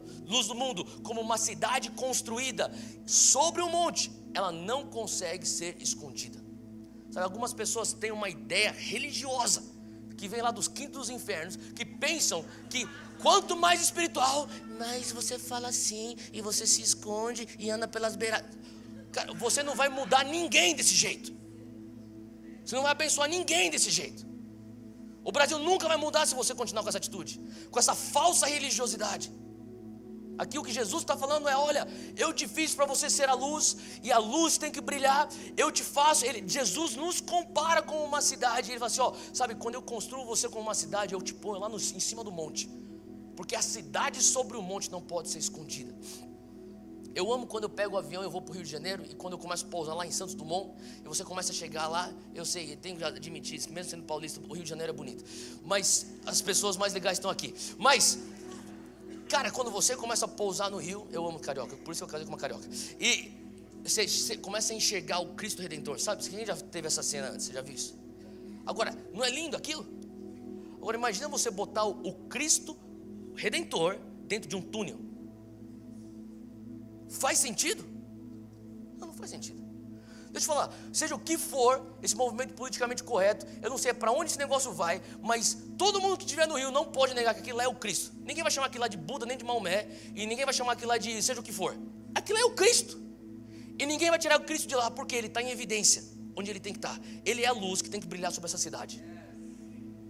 como uma cidade construída sobre um monte, ela não consegue ser escondida. Sabe, algumas pessoas têm uma ideia religiosa, que vem lá dos quintos dos infernos, que pensam que quanto mais espiritual, mais você fala assim, e você se esconde e anda pelas beiradas. Cara, você não vai mudar ninguém desse jeito. Você não vai abençoar ninguém desse jeito. O Brasil nunca vai mudar se você continuar com essa atitude, com essa falsa religiosidade. Aqui o que Jesus está falando é: olha, eu te fiz para você ser a luz, e a luz tem que brilhar. Eu te faço, Jesus nos compara com uma cidade. Ele fala assim, sabe, quando eu construo você como uma cidade, eu te ponho lá em cima do monte, porque a cidade sobre o monte não pode ser escondida. Eu amo quando eu pego o avião e eu vou para o Rio de Janeiro, e quando eu começo a pousar lá em Santos Dumont, e você começa a chegar lá, eu sei, tenho que admitir isso, mesmo sendo paulista, o Rio de Janeiro é bonito, mas as pessoas mais legais estão aqui. Mas, cara, quando você começa a pousar no Rio, eu amo carioca, por isso eu casei com uma carioca, e você começa a enxergar o Cristo Redentor, sabe? Quem já teve essa cena antes, você já viu isso? Agora, não é lindo aquilo? Agora imagina você botar o Cristo Redentor dentro de um túnel. Faz sentido? Não faz sentido. Deixa eu te falar, seja o que for esse movimento politicamente correto, eu não sei para onde esse negócio vai, mas todo mundo que estiver no Rio não pode negar que aquilo lá é o Cristo. Ninguém vai chamar aquilo lá de Buda, nem de Maomé, e ninguém vai chamar aquilo lá de seja o que for. Aquilo é o Cristo. E ninguém vai tirar o Cristo de lá, porque ele está em evidência, onde ele tem que estar. Ele é a luz que tem que brilhar sobre essa cidade.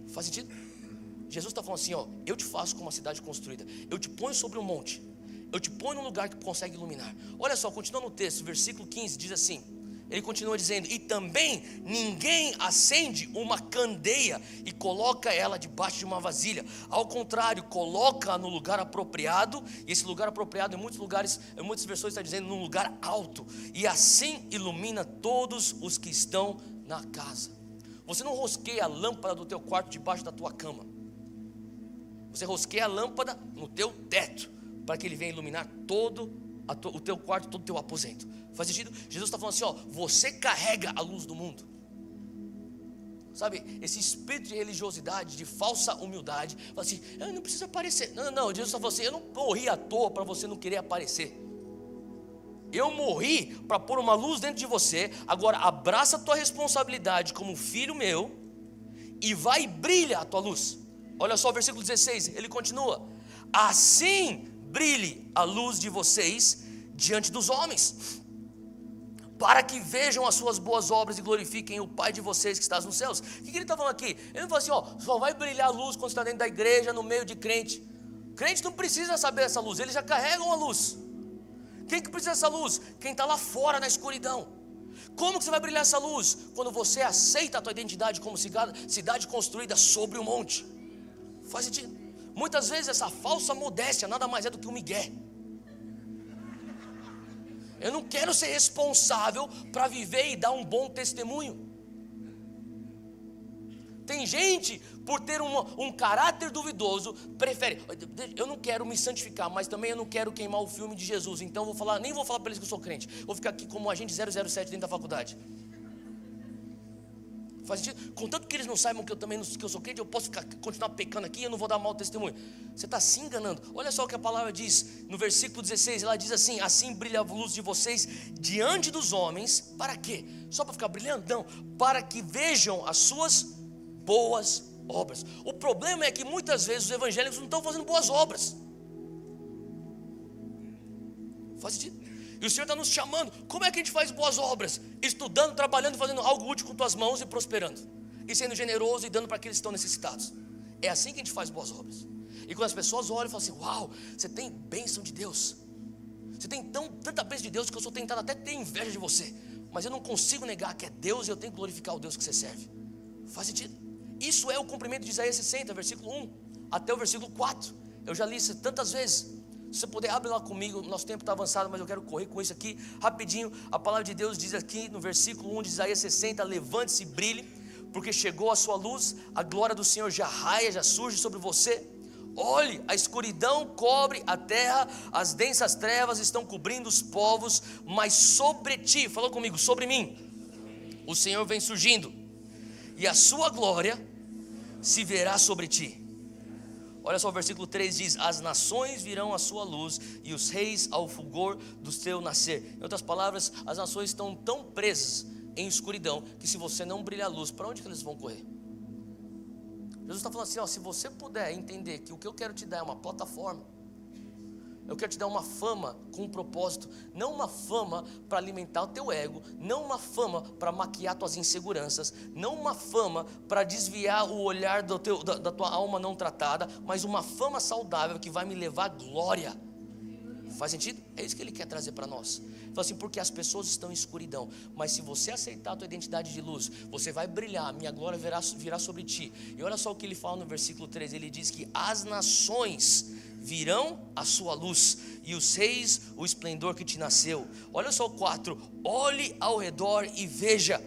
Faz sentido? Jesus está falando assim, eu te faço como uma cidade construída, eu te ponho sobre um monte, eu te ponho num lugar que consegue iluminar. Olha só, continuando no texto, versículo 15, diz assim, ele continua dizendo: e também ninguém acende uma candeia e coloca ela debaixo de uma vasilha. Ao contrário, coloca no lugar apropriado. E esse lugar apropriado, em muitos lugares, em muitas versões está dizendo num lugar alto. E assim ilumina todos os que estão na casa. Você não rosqueia a lâmpada do teu quarto debaixo da tua cama. Você rosqueia a lâmpada no teu teto, para que ele venha iluminar todo o teu quarto, todo o teu aposento. Faz sentido? Jesus está falando assim, você carrega a luz do mundo. Sabe, esse espírito de religiosidade, de falsa humildade, fala assim, eu não preciso aparecer. Não, Jesus está falando assim, eu não morri à toa para você não querer aparecer. Eu morri para pôr uma luz dentro de você. Agora abraça a tua responsabilidade como filho meu e vai e brilha a tua luz. Olha só o versículo 16, ele continua: assim brilhe a luz de vocês diante dos homens, para que vejam as suas boas obras e glorifiquem o Pai de vocês que está nos céus. O que ele está falando aqui? Ele não fala assim, só vai brilhar a luz quando você está dentro da igreja, no meio de crente. Crente não precisa saber essa luz, eles já carregam a luz. Quem que precisa dessa luz? Quem está lá fora na escuridão. Como que você vai brilhar essa luz? Quando você aceita a tua identidade como cidade construída sobre um monte. Faz sentido? Muitas vezes essa falsa modéstia nada mais é do que um migué. Eu não quero ser responsável para viver e dar um bom testemunho. Tem gente, por ter um caráter duvidoso, prefere, eu não quero me santificar, mas também eu não quero queimar o filme de Jesus. Então nem vou falar para eles que eu sou crente. Vou ficar aqui como agente 007 dentro da faculdade. Faz sentido? Contanto que eles não saibam que eu também que eu sou crente, eu posso continuar pecando aqui e eu não vou dar mau testemunho. Você está se enganando. Olha só o que a palavra diz no versículo 16. Ela diz assim: assim brilha a luz de vocês diante dos homens. Para quê? Só para ficar brilhando? Não, para que vejam as suas boas obras. O problema é que muitas vezes os evangélicos não estão fazendo boas obras. Faz sentido? E o Senhor está nos chamando. Como é que a gente faz boas obras? Estudando, trabalhando, fazendo algo útil com tuas mãos e prosperando, e sendo generoso e dando para aqueles que estão necessitados. É assim que a gente faz boas obras. E quando as pessoas olham e falam assim: uau, você tem bênção de Deus, você tem tanta bênção de Deus que eu sou tentado até ter inveja de você, mas eu não consigo negar que é Deus e eu tenho que glorificar o Deus que você serve. Faz sentido? Isso é o cumprimento de Isaías 60, versículo 1 até o versículo 4. Eu já li isso tantas vezes. Se você puder, abre lá comigo. Nosso tempo está avançado, mas eu quero correr com isso aqui rapidinho. A palavra de Deus diz aqui no versículo 1 de Isaías 60: levante-se e brilhe, porque chegou a sua luz, a glória do Senhor já raia, já surge sobre você. Olhe, a escuridão cobre a terra, as densas trevas estão cobrindo os povos, mas sobre ti, falou comigo, sobre mim, o Senhor vem surgindo, e a sua glória se verá sobre ti. Olha só, o versículo 3 diz: as nações virão à sua luz, e os reis ao fulgor do seu nascer. Em outras palavras, as nações estão tão presas em escuridão, que se você não brilhar a luz, para onde que eles vão correr? Jesus está falando assim, ó, se você puder entender que o que eu quero te dar é uma plataforma, eu quero te dar uma fama com um propósito, não uma fama para alimentar o teu ego, não uma fama para maquiar tuas inseguranças, não uma fama para desviar o olhar da tua alma não tratada, mas uma fama saudável que vai me levar à glória. Faz sentido? É isso que ele quer trazer para nós. Fala assim, porque as pessoas estão em escuridão, mas se você aceitar a tua identidade de luz, você vai brilhar, minha glória virá sobre ti. E olha só o que ele fala no versículo 3, ele diz que as nações virão a sua luz, e os reis o esplendor que te nasceu. Olha só o 4, olhe ao redor e veja,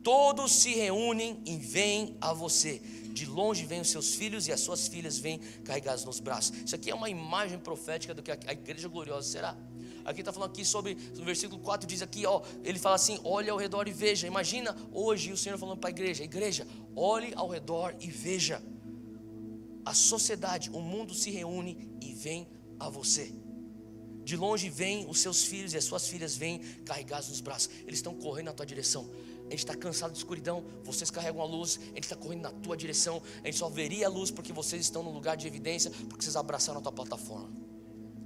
todos se reúnem e vêm a você. De longe vêm os seus filhos e as suas filhas vêm carregados nos braços. Isso aqui é uma imagem profética do que a igreja gloriosa será. Aqui está falando aqui sobre, no versículo 4 diz aqui, ó, ele fala assim, olhe ao redor e veja. Imagina hoje o Senhor falando para a igreja, olhe ao redor e veja. A sociedade, o mundo se reúne e vem a você. De longe vêm os seus filhos e as suas filhas vêm carregados nos braços. Eles estão correndo na tua direção. A gente está cansado de escuridão, vocês carregam a luz, a gente está correndo na tua direção. A gente só veria a luz porque vocês estão no lugar de evidência, porque vocês abraçaram a tua plataforma.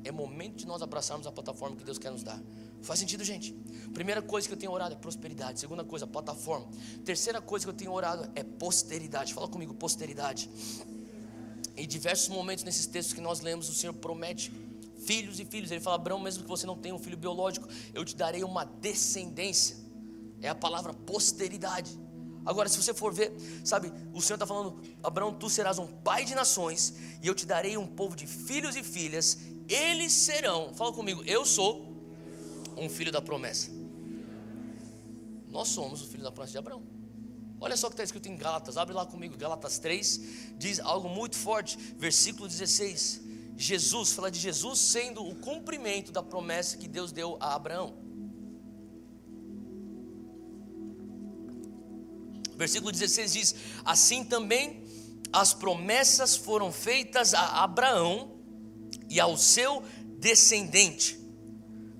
É momento de nós abraçarmos a plataforma que Deus quer nos dar. Faz sentido, gente? Primeira coisa que eu tenho orado é prosperidade. Segunda coisa, plataforma. Terceira coisa que eu tenho orado é posteridade. Fala comigo, posteridade. Em diversos momentos nesses textos que nós lemos, o Senhor promete filhos e filhos. Ele fala, Abraão, mesmo que você não tenha um filho biológico, eu te darei uma descendência. É a palavra posteridade. Agora, se você for ver, sabe, o Senhor está falando, Abraão, tu serás um pai de nações, e eu te darei um povo de filhos e filhas. Eles serão, fala comigo, eu sou um filho da promessa. Nós somos o filho da promessa de Abraão. Olha só o que está escrito em Gálatas, abre lá comigo, Gálatas 3, diz algo muito forte, versículo 16. Jesus, fala de Jesus sendo o cumprimento da promessa que Deus deu a Abraão. Versículo 16 diz, assim também as promessas foram feitas a Abraão e ao seu descendente.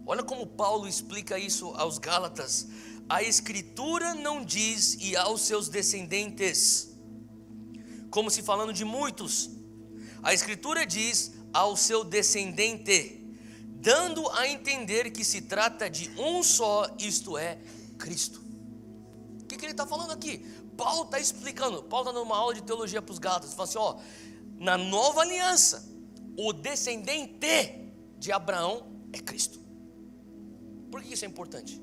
Olha como Paulo explica isso aos Gálatas. A escritura não diz e aos seus descendentes, como se falando de muitos. A escritura diz ao seu descendente, dando a entender que se trata de um só, isto é, Cristo. O que ele está falando aqui? Paulo está explicando, Paulo está numa aula de teologia para os Gálatas, ele fala assim, ó, na nova aliança, o descendente de Abraão é Cristo. Por que isso é importante?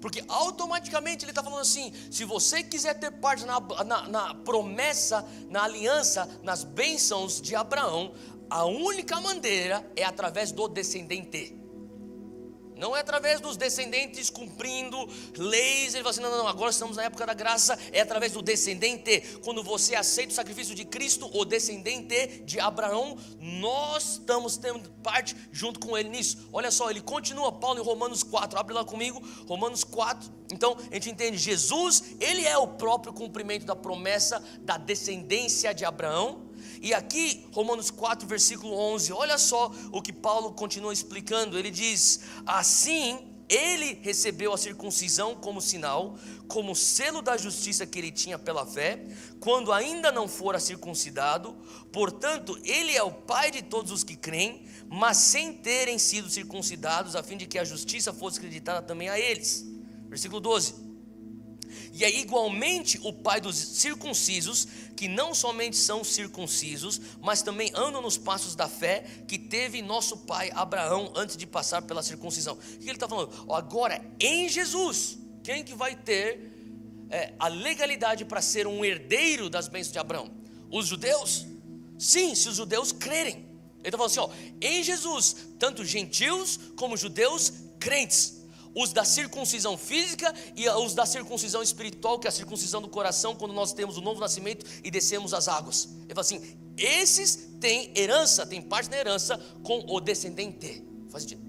Porque automaticamente ele está falando assim, se você quiser ter parte na promessa, na aliança, nas bênçãos de Abraão, a única maneira é através do descendente. Não é através dos descendentes cumprindo leis. Ele fala assim, não, agora estamos na época da graça. É através do descendente. Quando você aceita o sacrifício de Cristo, o descendente de Abraão, nós estamos tendo parte junto com ele nisso. Olha só, ele continua, Paulo, em Romanos 4, abre lá comigo, Romanos 4. Então a gente entende, Jesus, ele é o próprio cumprimento da promessa da descendência de Abraão. E aqui, Romanos 4, versículo 11, olha só o que Paulo continua explicando. Ele diz, assim, ele recebeu a circuncisão como sinal, como selo da justiça que ele tinha pela fé, quando ainda não fora circuncidado. Portanto, ele é o pai de todos os que creem, mas sem terem sido circuncidados, a fim de que a justiça fosse acreditada também a eles. Versículo 12. E é igualmente o pai dos circuncisos, que não somente são circuncisos, mas também andam nos passos da fé que teve nosso pai Abraão antes de passar pela circuncisão. O que ele está falando? Agora, em Jesus, quem que vai ter a legalidade para ser um herdeiro das bênçãos de Abraão? Os judeus? Sim, se os judeus crerem. Ele está falando assim, em Jesus, tanto gentios como judeus crentes. Os da circuncisão física e os da circuncisão espiritual, que é a circuncisão do coração, quando nós temos o novo nascimento e descemos as águas. Ele fala assim, esses têm herança, têm parte da herança com o descendente. Faz sentido?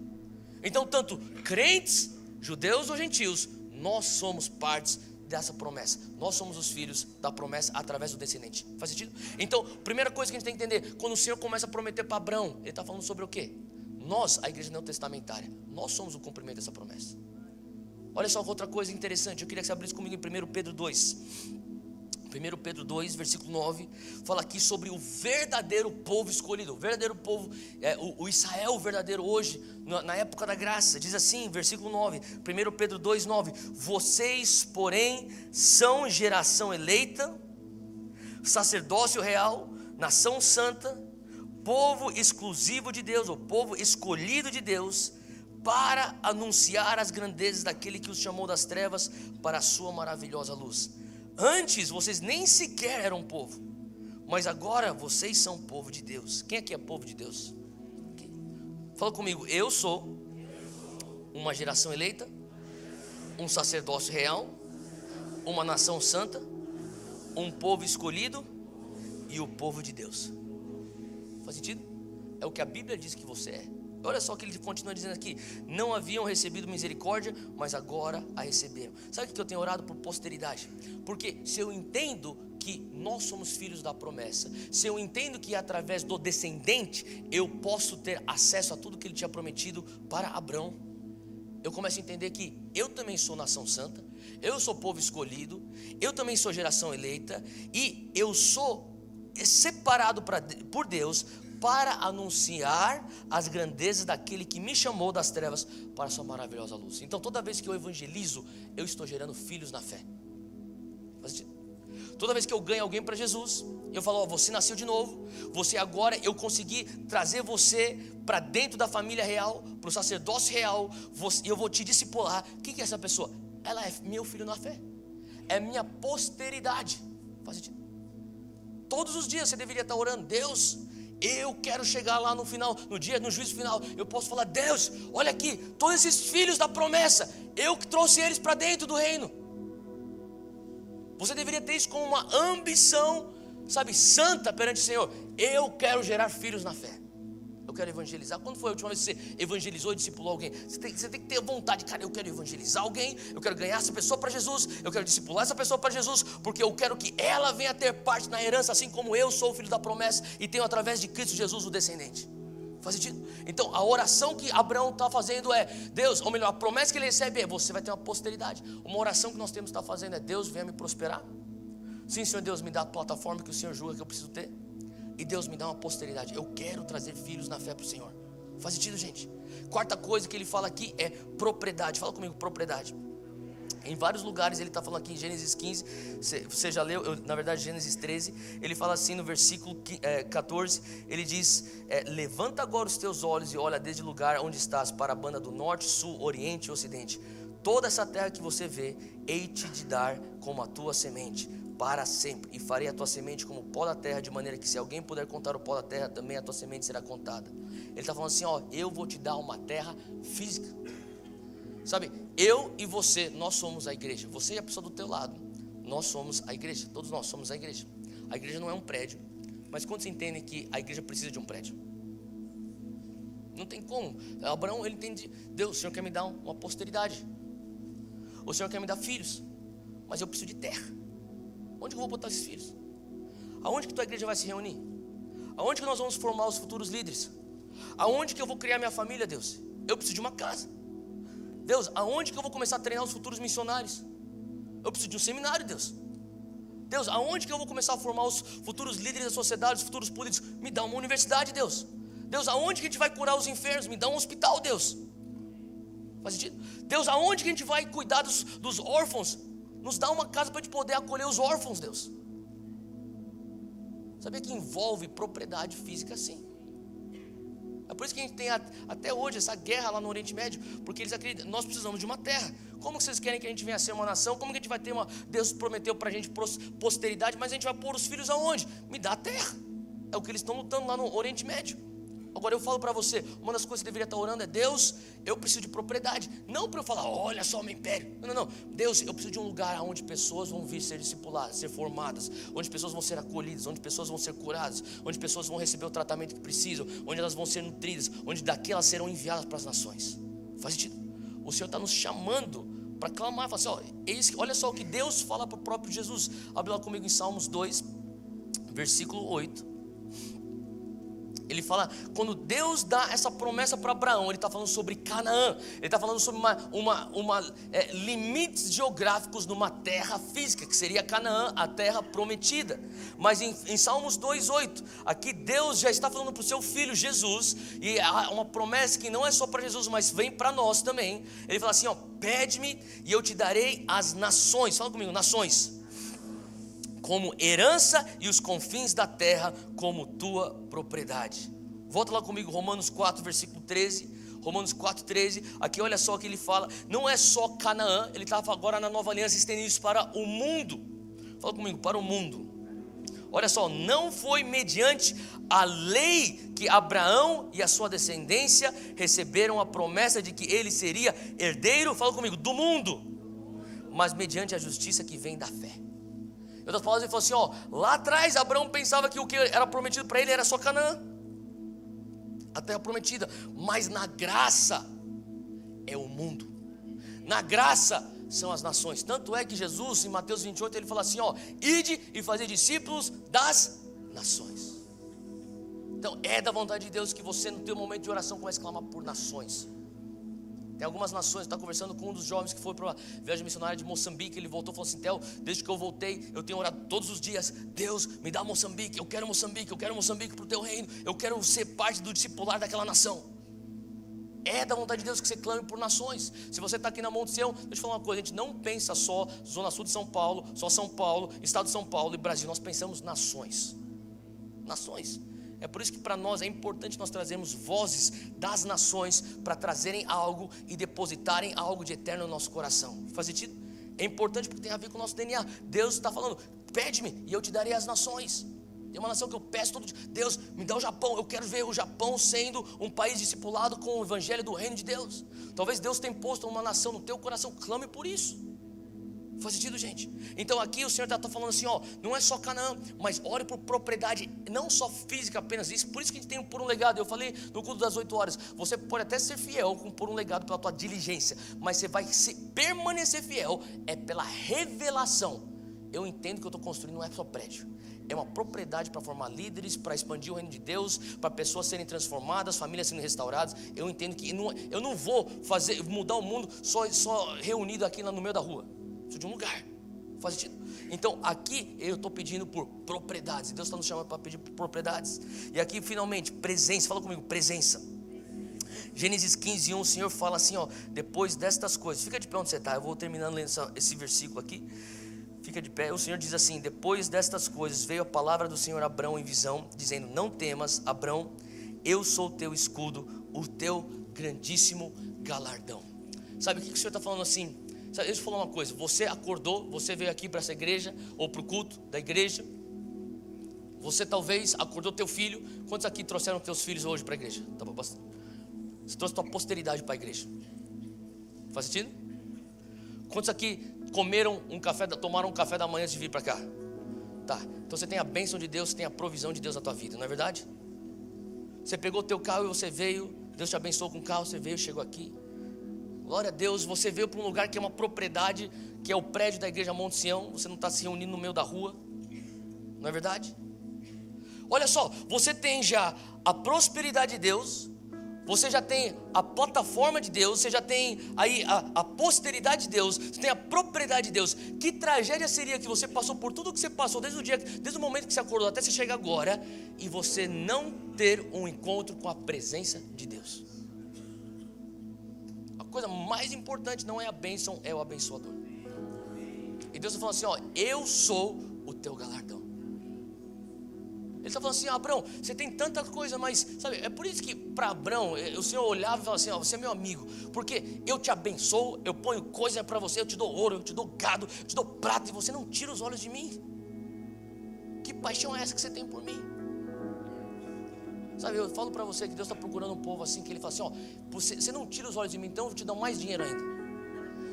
Então, tanto crentes, judeus ou gentios, nós somos partes dessa promessa. Nós somos os filhos da promessa através do descendente. Faz sentido? Então, primeira coisa que a gente tem que entender, quando o Senhor começa a prometer para Abraão, Ele está falando sobre o quê? Nós, a igreja neotestamentária, nós somos o cumprimento dessa promessa. Olha só outra coisa interessante, eu queria que você abrisse comigo em 1 Pedro 2. 1 Pedro 2, versículo 9, fala aqui sobre o verdadeiro povo escolhido. O verdadeiro povo, o Israel verdadeiro hoje, na época da graça. Diz assim, versículo 9, 1 Pedro 2, 9. Vocês, porém, são geração eleita, sacerdócio real, nação santa, povo exclusivo de Deus, ou povo escolhido de Deus, para anunciar as grandezas daquele que os chamou das trevas para a sua maravilhosa luz. Antes vocês nem sequer eram povo, mas agora vocês são povo de Deus. Quem aqui é povo de Deus? Fala comigo, eu sou uma geração eleita, um sacerdócio real, uma nação santa, um povo escolhido e o povo de Deus. Faz sentido? É o que a Bíblia diz que você é. Olha só o que ele continua dizendo aqui. Não haviam recebido misericórdia, mas agora a receberam. Sabe o que eu tenho orado por posteridade? Porque se eu entendo que nós somos filhos da promessa, se eu entendo que através do descendente eu posso ter acesso a tudo que ele tinha prometido para Abraão, eu começo a entender que eu também sou nação santa, eu sou povo escolhido, eu também sou geração eleita, e eu sou separado por Deus para anunciar as grandezas daquele que me chamou das trevas para a sua maravilhosa luz. Então toda vez que eu evangelizo, eu estou gerando filhos na fé. Faz sentido? Toda vez que eu ganho alguém para Jesus, eu falo, você nasceu de novo, você agora, eu consegui trazer você para dentro da família real, para o sacerdócio real, eu vou te discipular. O que é essa pessoa? Ela é meu filho na fé, é minha posteridade. Faz sentido? Todos os dias você deveria estar orando, Deus, eu quero chegar lá no final, no juízo final, eu posso falar, Deus, olha aqui, todos esses filhos da promessa, eu que trouxe eles para dentro do reino. Você deveria ter isso como uma ambição, sabe, santa perante o Senhor. Eu quero gerar filhos na fé, eu quero evangelizar. Quando foi a última vez que você evangelizou e discipulou alguém? Você tem que ter vontade, cara, eu quero evangelizar alguém, eu quero ganhar essa pessoa para Jesus, eu quero discipular essa pessoa para Jesus, porque eu quero que ela venha ter parte na herança, assim como eu sou o filho da promessa e tenho através de Cristo Jesus o descendente. Faz sentido? Então a oração que Abraão está fazendo é, Deus, ou melhor, a promessa que ele recebe é, você vai ter uma posteridade. Uma oração que nós temos que estar fazendo é, Deus, venha me prosperar. Sim, Senhor Deus, me dá a plataforma que o Senhor julga que eu preciso ter. E Deus me dá uma posteridade. Eu quero trazer filhos na fé para o Senhor. Faz sentido, gente? Quarta coisa que ele fala aqui é propriedade. Fala comigo, propriedade. Em vários lugares ele está falando aqui em Gênesis 15, você já leu, na verdade Gênesis 13, ele fala assim no versículo 14, ele diz, levanta agora os teus olhos e olha desde o lugar onde estás para a banda do norte, sul, oriente e ocidente. Toda essa terra que você vê, hei-te de dar como a tua semente, para sempre, e farei a tua semente como o pó da terra, de maneira que se alguém puder contar o pó da terra, também a tua semente será contada. Ele está falando assim, ó, eu vou te dar uma terra física. Sabe, eu e você, nós somos a igreja. Você e a pessoa do teu lado, nós somos a igreja. Todos nós somos a igreja. A igreja não é um prédio. Mas quantos entendem que a igreja precisa de um prédio? Não tem como. Abraão, ele entende, Deus, o Senhor quer me dar uma posteridade. O Senhor quer me dar filhos. Mas eu preciso de terra. Onde que eu vou botar esses filhos? Aonde que tua igreja vai se reunir? Aonde que nós vamos formar os futuros líderes? Aonde que eu vou criar minha família, Deus? Eu preciso de uma casa. Deus, aonde que eu vou começar a treinar os futuros missionários? Eu preciso de um seminário, Deus. Deus, aonde que eu vou começar a formar os futuros líderes da sociedade, os futuros políticos? Me dá uma universidade, Deus. Deus, aonde que a gente vai curar os enfermos? Me dá um hospital, Deus. Faz sentido? Deus, aonde que a gente vai cuidar dos órfãos? Nos dá uma casa para a gente poder acolher os órfãos, Deus. Sabia que envolve propriedade física, sim. É por isso que a gente tem até hoje essa guerra lá no Oriente Médio, porque eles acreditam, nós precisamos de uma terra. Como que vocês querem que a gente venha a ser uma nação? Como que a gente vai ter Deus prometeu para a gente posteridade, mas a gente vai pôr os filhos aonde? Me dá a terra. É o que eles estão lutando lá no Oriente Médio. Agora eu falo para você, uma das coisas que você deveria estar orando é: Deus, eu preciso de propriedade. Não para eu falar, olha só o meu império. Não. Deus, eu preciso de um lugar onde pessoas vão vir ser discipuladas, ser formadas, onde pessoas vão ser acolhidas, onde pessoas vão ser curadas, onde pessoas vão receber o tratamento que precisam, onde elas vão ser nutridas, onde daqui elas serão enviadas para as nações. Faz sentido? O Senhor está nos chamando para clamar, fala assim, olha só o que Deus fala para o próprio Jesus. Abre lá comigo em Salmos 2, versículo 8. Ele fala, quando Deus dá essa promessa para Abraão, Ele está falando sobre Canaã. Ele está falando sobre limites geográficos numa terra física, que seria Canaã, a terra prometida. Mas em Salmos 2:8, aqui Deus já está falando para o seu filho Jesus, e há uma promessa que não é só para Jesus, mas vem para nós também. Ele fala assim, pede-me e eu te darei as nações. Fala comigo, nações, como herança, e os confins da terra como tua propriedade. Volta lá comigo, Romanos 4, versículo 13. Romanos 4:13, aqui olha só o que ele fala. Não é só Canaã, ele estava agora na nova aliança estendendo isso para o mundo. Fala comigo, para o mundo. Olha só, não foi mediante a lei que Abraão e a sua descendência receberam a promessa de que ele seria herdeiro, fala comigo, do mundo, mas mediante a justiça que vem da fé. Em outras palavras, ele falou assim, lá atrás Abraão pensava que o que era prometido para ele era só Canaã, a terra prometida, mas na graça é o mundo, na graça são as nações. Tanto é que Jesus, em Mateus 28, ele fala assim, ide e fazer discípulos das nações. Então é da vontade de Deus que você, no teu momento de oração, comece a clamar por nações. Tem algumas nações, está conversando com um dos jovens que foi para a viagem missionária de Moçambique. Ele voltou e falou assim, Theo, desde que eu voltei, eu tenho orado todos os dias, Deus, me dá Moçambique, eu quero Moçambique para o teu reino, eu quero ser parte do discipular daquela nação. É da vontade de Deus que você clame por nações. Se você está aqui na Monte Sião, deixa eu falar uma coisa, a gente não pensa só Zona Sul de São Paulo, só São Paulo, Estado de São Paulo e Brasil, nós pensamos nações. Nações. É por isso que para nós é importante nós trazermos vozes das nações para trazerem algo e depositarem algo de eterno no nosso coração. Faz sentido? É importante porque tem a ver com o nosso DNA. Deus está falando, pede-me e eu te darei as nações. Tem uma nação que eu peço todo dia, Deus, me dá o Japão. Eu quero ver o Japão sendo um país discipulado com o evangelho do reino de Deus. Talvez Deus tenha posto uma nação no teu coração, clame por isso. Faz sentido, gente? Então aqui o Senhor está falando assim, não é só Canaã, mas ore por propriedade, não só física apenas isso. Por isso que a gente tem por um legado. Eu falei no culto das 8 horas, você pode até ser fiel por um legado pela tua diligência, mas você vai permanecer fiel é pela revelação. Eu entendo que eu estou construindo não é só prédio, é uma propriedade para formar líderes, para expandir o reino de Deus, para pessoas serem transformadas, famílias sendo restauradas. Eu entendo que eu não vou mudar o mundo só reunido aqui no meio da rua. De um lugar, faz sentido? Então aqui eu estou pedindo por propriedades. Deus está nos chamando para pedir por propriedades. E aqui finalmente, presença, fala comigo, presença. Gênesis 15:1, o Senhor fala assim, depois destas coisas, fica de pé onde você está, eu vou terminando lendo esse versículo aqui. Fica de pé, o Senhor diz assim, depois destas coisas veio a palavra do Senhor a Abrão em visão, dizendo, não temas, Abrão, eu sou o teu escudo, o teu grandíssimo galardão. Sabe o que o Senhor está falando assim? Deixa eu falar uma coisa, você acordou, você veio aqui para essa igreja, ou para o culto da igreja, você talvez acordou teu filho. Quantos aqui trouxeram teus filhos hoje para a igreja? Você trouxe tua posteridade para a igreja. Faz sentido? Quantos aqui tomaram um café da manhã antes de vir para cá? Tá, então você tem a bênção de Deus, você tem a provisão de Deus na tua vida, não é verdade? Você pegou o teu carro e você veio, Deus te abençoou com o carro, você veio, chegou aqui. Glória a Deus, você veio para um lugar que é uma propriedade, que é o prédio da igreja Monte Sião. Você não está se reunindo no meio da rua, não é verdade? Olha só, você tem já a prosperidade de Deus, você já tem a plataforma de Deus, você já tem aí a posteridade de Deus, você tem a propriedade de Deus. Que tragédia seria que você passou por tudo que você passou desde o momento que você acordou até você chegar agora, e você não ter um encontro com a presença de Deus. A coisa mais importante não é a bênção, é o abençoador. E Deus está falando assim, ó, eu sou o teu galardão. Ele está falando assim, Abrão, você tem tanta coisa, mas sabe, é por isso que para Abrão, o Senhor olhava e falava assim, ó, você é meu amigo, porque eu te abençoo, eu ponho coisa para você, eu te dou ouro, eu te dou gado, eu te dou prata, e você não tira os olhos de mim. Que paixão é essa que você tem por mim? Sabe, eu falo para você que Deus está procurando um povo assim, que Ele fala assim, ó, você não tira os olhos de mim, então eu vou te dar mais dinheiro ainda.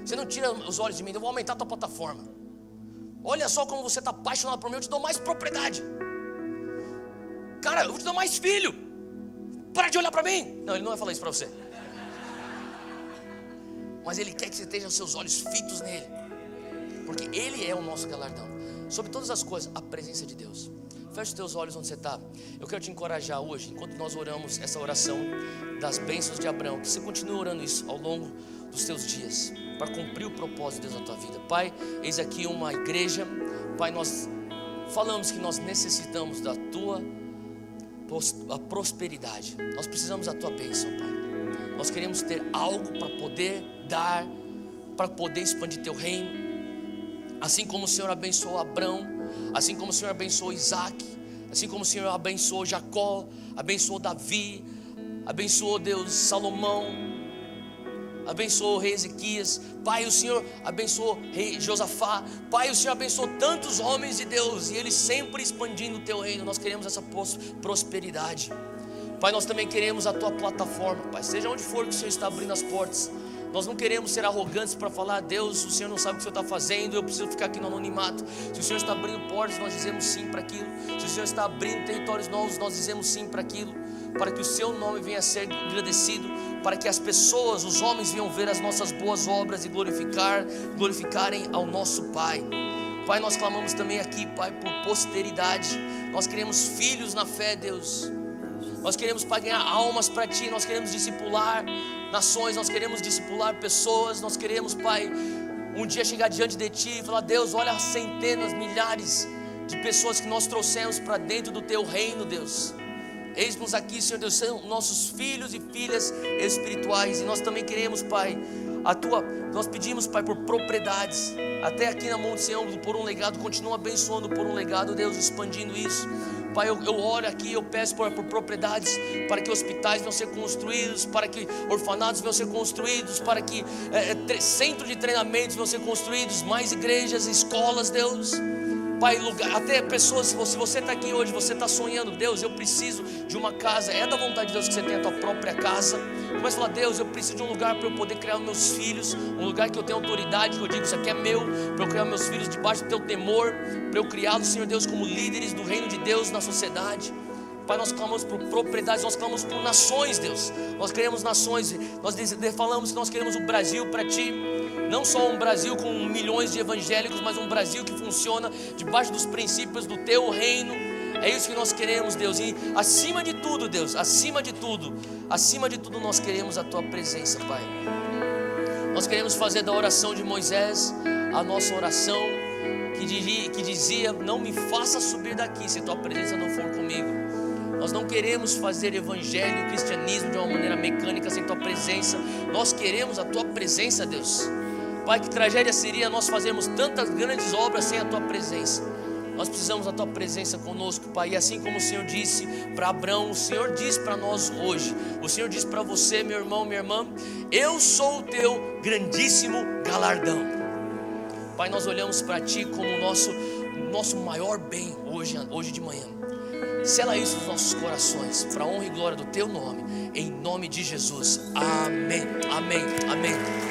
Você não tira os olhos de mim, então eu vou aumentar a tua plataforma. Olha só como você está apaixonado por mim, eu te dou mais propriedade. Cara, eu vou te dar mais filho. Para de olhar para mim. Não, Ele não vai falar isso para você. Mas Ele quer que você esteja os seus olhos fitos nele, porque Ele é o nosso galardão. Sobre todas as coisas, a presença de Deus. Feche os teus olhos onde você está. Eu quero te encorajar hoje, enquanto nós oramos essa oração das bênçãos de Abraão, que você continue orando isso ao longo dos teus dias, para cumprir o propósito de Deus na tua vida. Pai, eis aqui uma igreja. Pai, nós falamos que nós necessitamos da tua prosperidade. Nós precisamos da tua bênção, Pai. Nós queremos ter algo para poder dar, para poder expandir teu reino. Assim como o Senhor abençoou Abrão, assim como o Senhor abençoou Isaac, assim como o Senhor abençoou Jacó, abençoou Davi, abençoou Deus Salomão, abençoou o rei Ezequias. Pai, o Senhor abençoou o rei Josafá. Pai, o Senhor abençoou tantos homens de Deus, e eles sempre expandindo o teu reino. Nós queremos essa prosperidade. Pai, nós também queremos a tua plataforma, Pai, seja onde for que o Senhor está abrindo as portas. Nós não queremos ser arrogantes para falar, Deus, o Senhor não sabe o que o Senhor está fazendo, eu preciso ficar aqui no anonimato. Se o Senhor está abrindo portas, nós dizemos sim para aquilo. Se o Senhor está abrindo territórios novos, nós dizemos sim para aquilo, para que o seu nome venha a ser agradecido, para que as pessoas, os homens venham ver as nossas boas obras e glorificarem ao nosso Pai. Pai, nós clamamos também aqui, Pai, por posteridade. Nós queremos filhos na fé, Deus. Nós queremos, Pai, ganhar almas para Ti. Nós queremos discipular nações, nós queremos discipular pessoas. Nós queremos, Pai, um dia chegar diante de Ti e falar, Deus, olha as centenas, milhares de pessoas que nós trouxemos para dentro do Teu reino, Deus. Eis-nos aqui, Senhor Deus, são nossos filhos e filhas espirituais. E nós também queremos, Pai, nós pedimos, Pai, por propriedades. Até aqui na Monte Sião, por um legado, continua abençoando por um legado, Deus, expandindo isso. Pai, eu oro aqui, eu peço por propriedades, para que hospitais venham ser construídos, para que orfanatos venham ser construídos, para que centros de treinamentos venham ser construídos, mais igrejas, escolas, Deus. Pai, até pessoas, se você está aqui hoje, você está sonhando, Deus, eu preciso de uma casa. É da vontade de Deus que você tenha a tua própria casa. Começa a falar, Deus, eu preciso de um lugar para eu poder criar meus filhos, um lugar que eu tenha autoridade, que eu digo, isso aqui é meu, para eu criar meus filhos debaixo do teu temor, para eu criá-los, Senhor Deus, como líderes do reino de Deus na sociedade. Pai, nós clamamos por propriedades, nós clamamos por nações, Deus. Nós queremos nações, nós falamos que nós queremos o Brasil para Ti. Não só um Brasil com milhões de evangélicos, mas um Brasil que funciona debaixo dos princípios do Teu reino. É isso que nós queremos, Deus. E acima de tudo, Deus, acima de tudo nós queremos a Tua presença, Pai. Nós queremos fazer da oração de Moisés a nossa oração, que dizia, não me faça subir daqui se Tua presença não for comigo. Nós não queremos fazer evangelho e cristianismo de uma maneira mecânica sem Tua presença. Nós queremos a Tua presença, Deus. Pai, que tragédia seria nós fazermos tantas grandes obras sem a Tua presença. Nós precisamos da Tua presença conosco, Pai. E assim como o Senhor disse para Abraão, o Senhor diz para nós hoje. O Senhor diz para você, meu irmão, minha irmã, eu sou o Teu grandíssimo galardão. Pai, nós olhamos para Ti como o nosso maior bem hoje de manhã. Sela isso nos nossos corações, para a honra e glória do Teu nome, em nome de Jesus. Amém, amém, amém.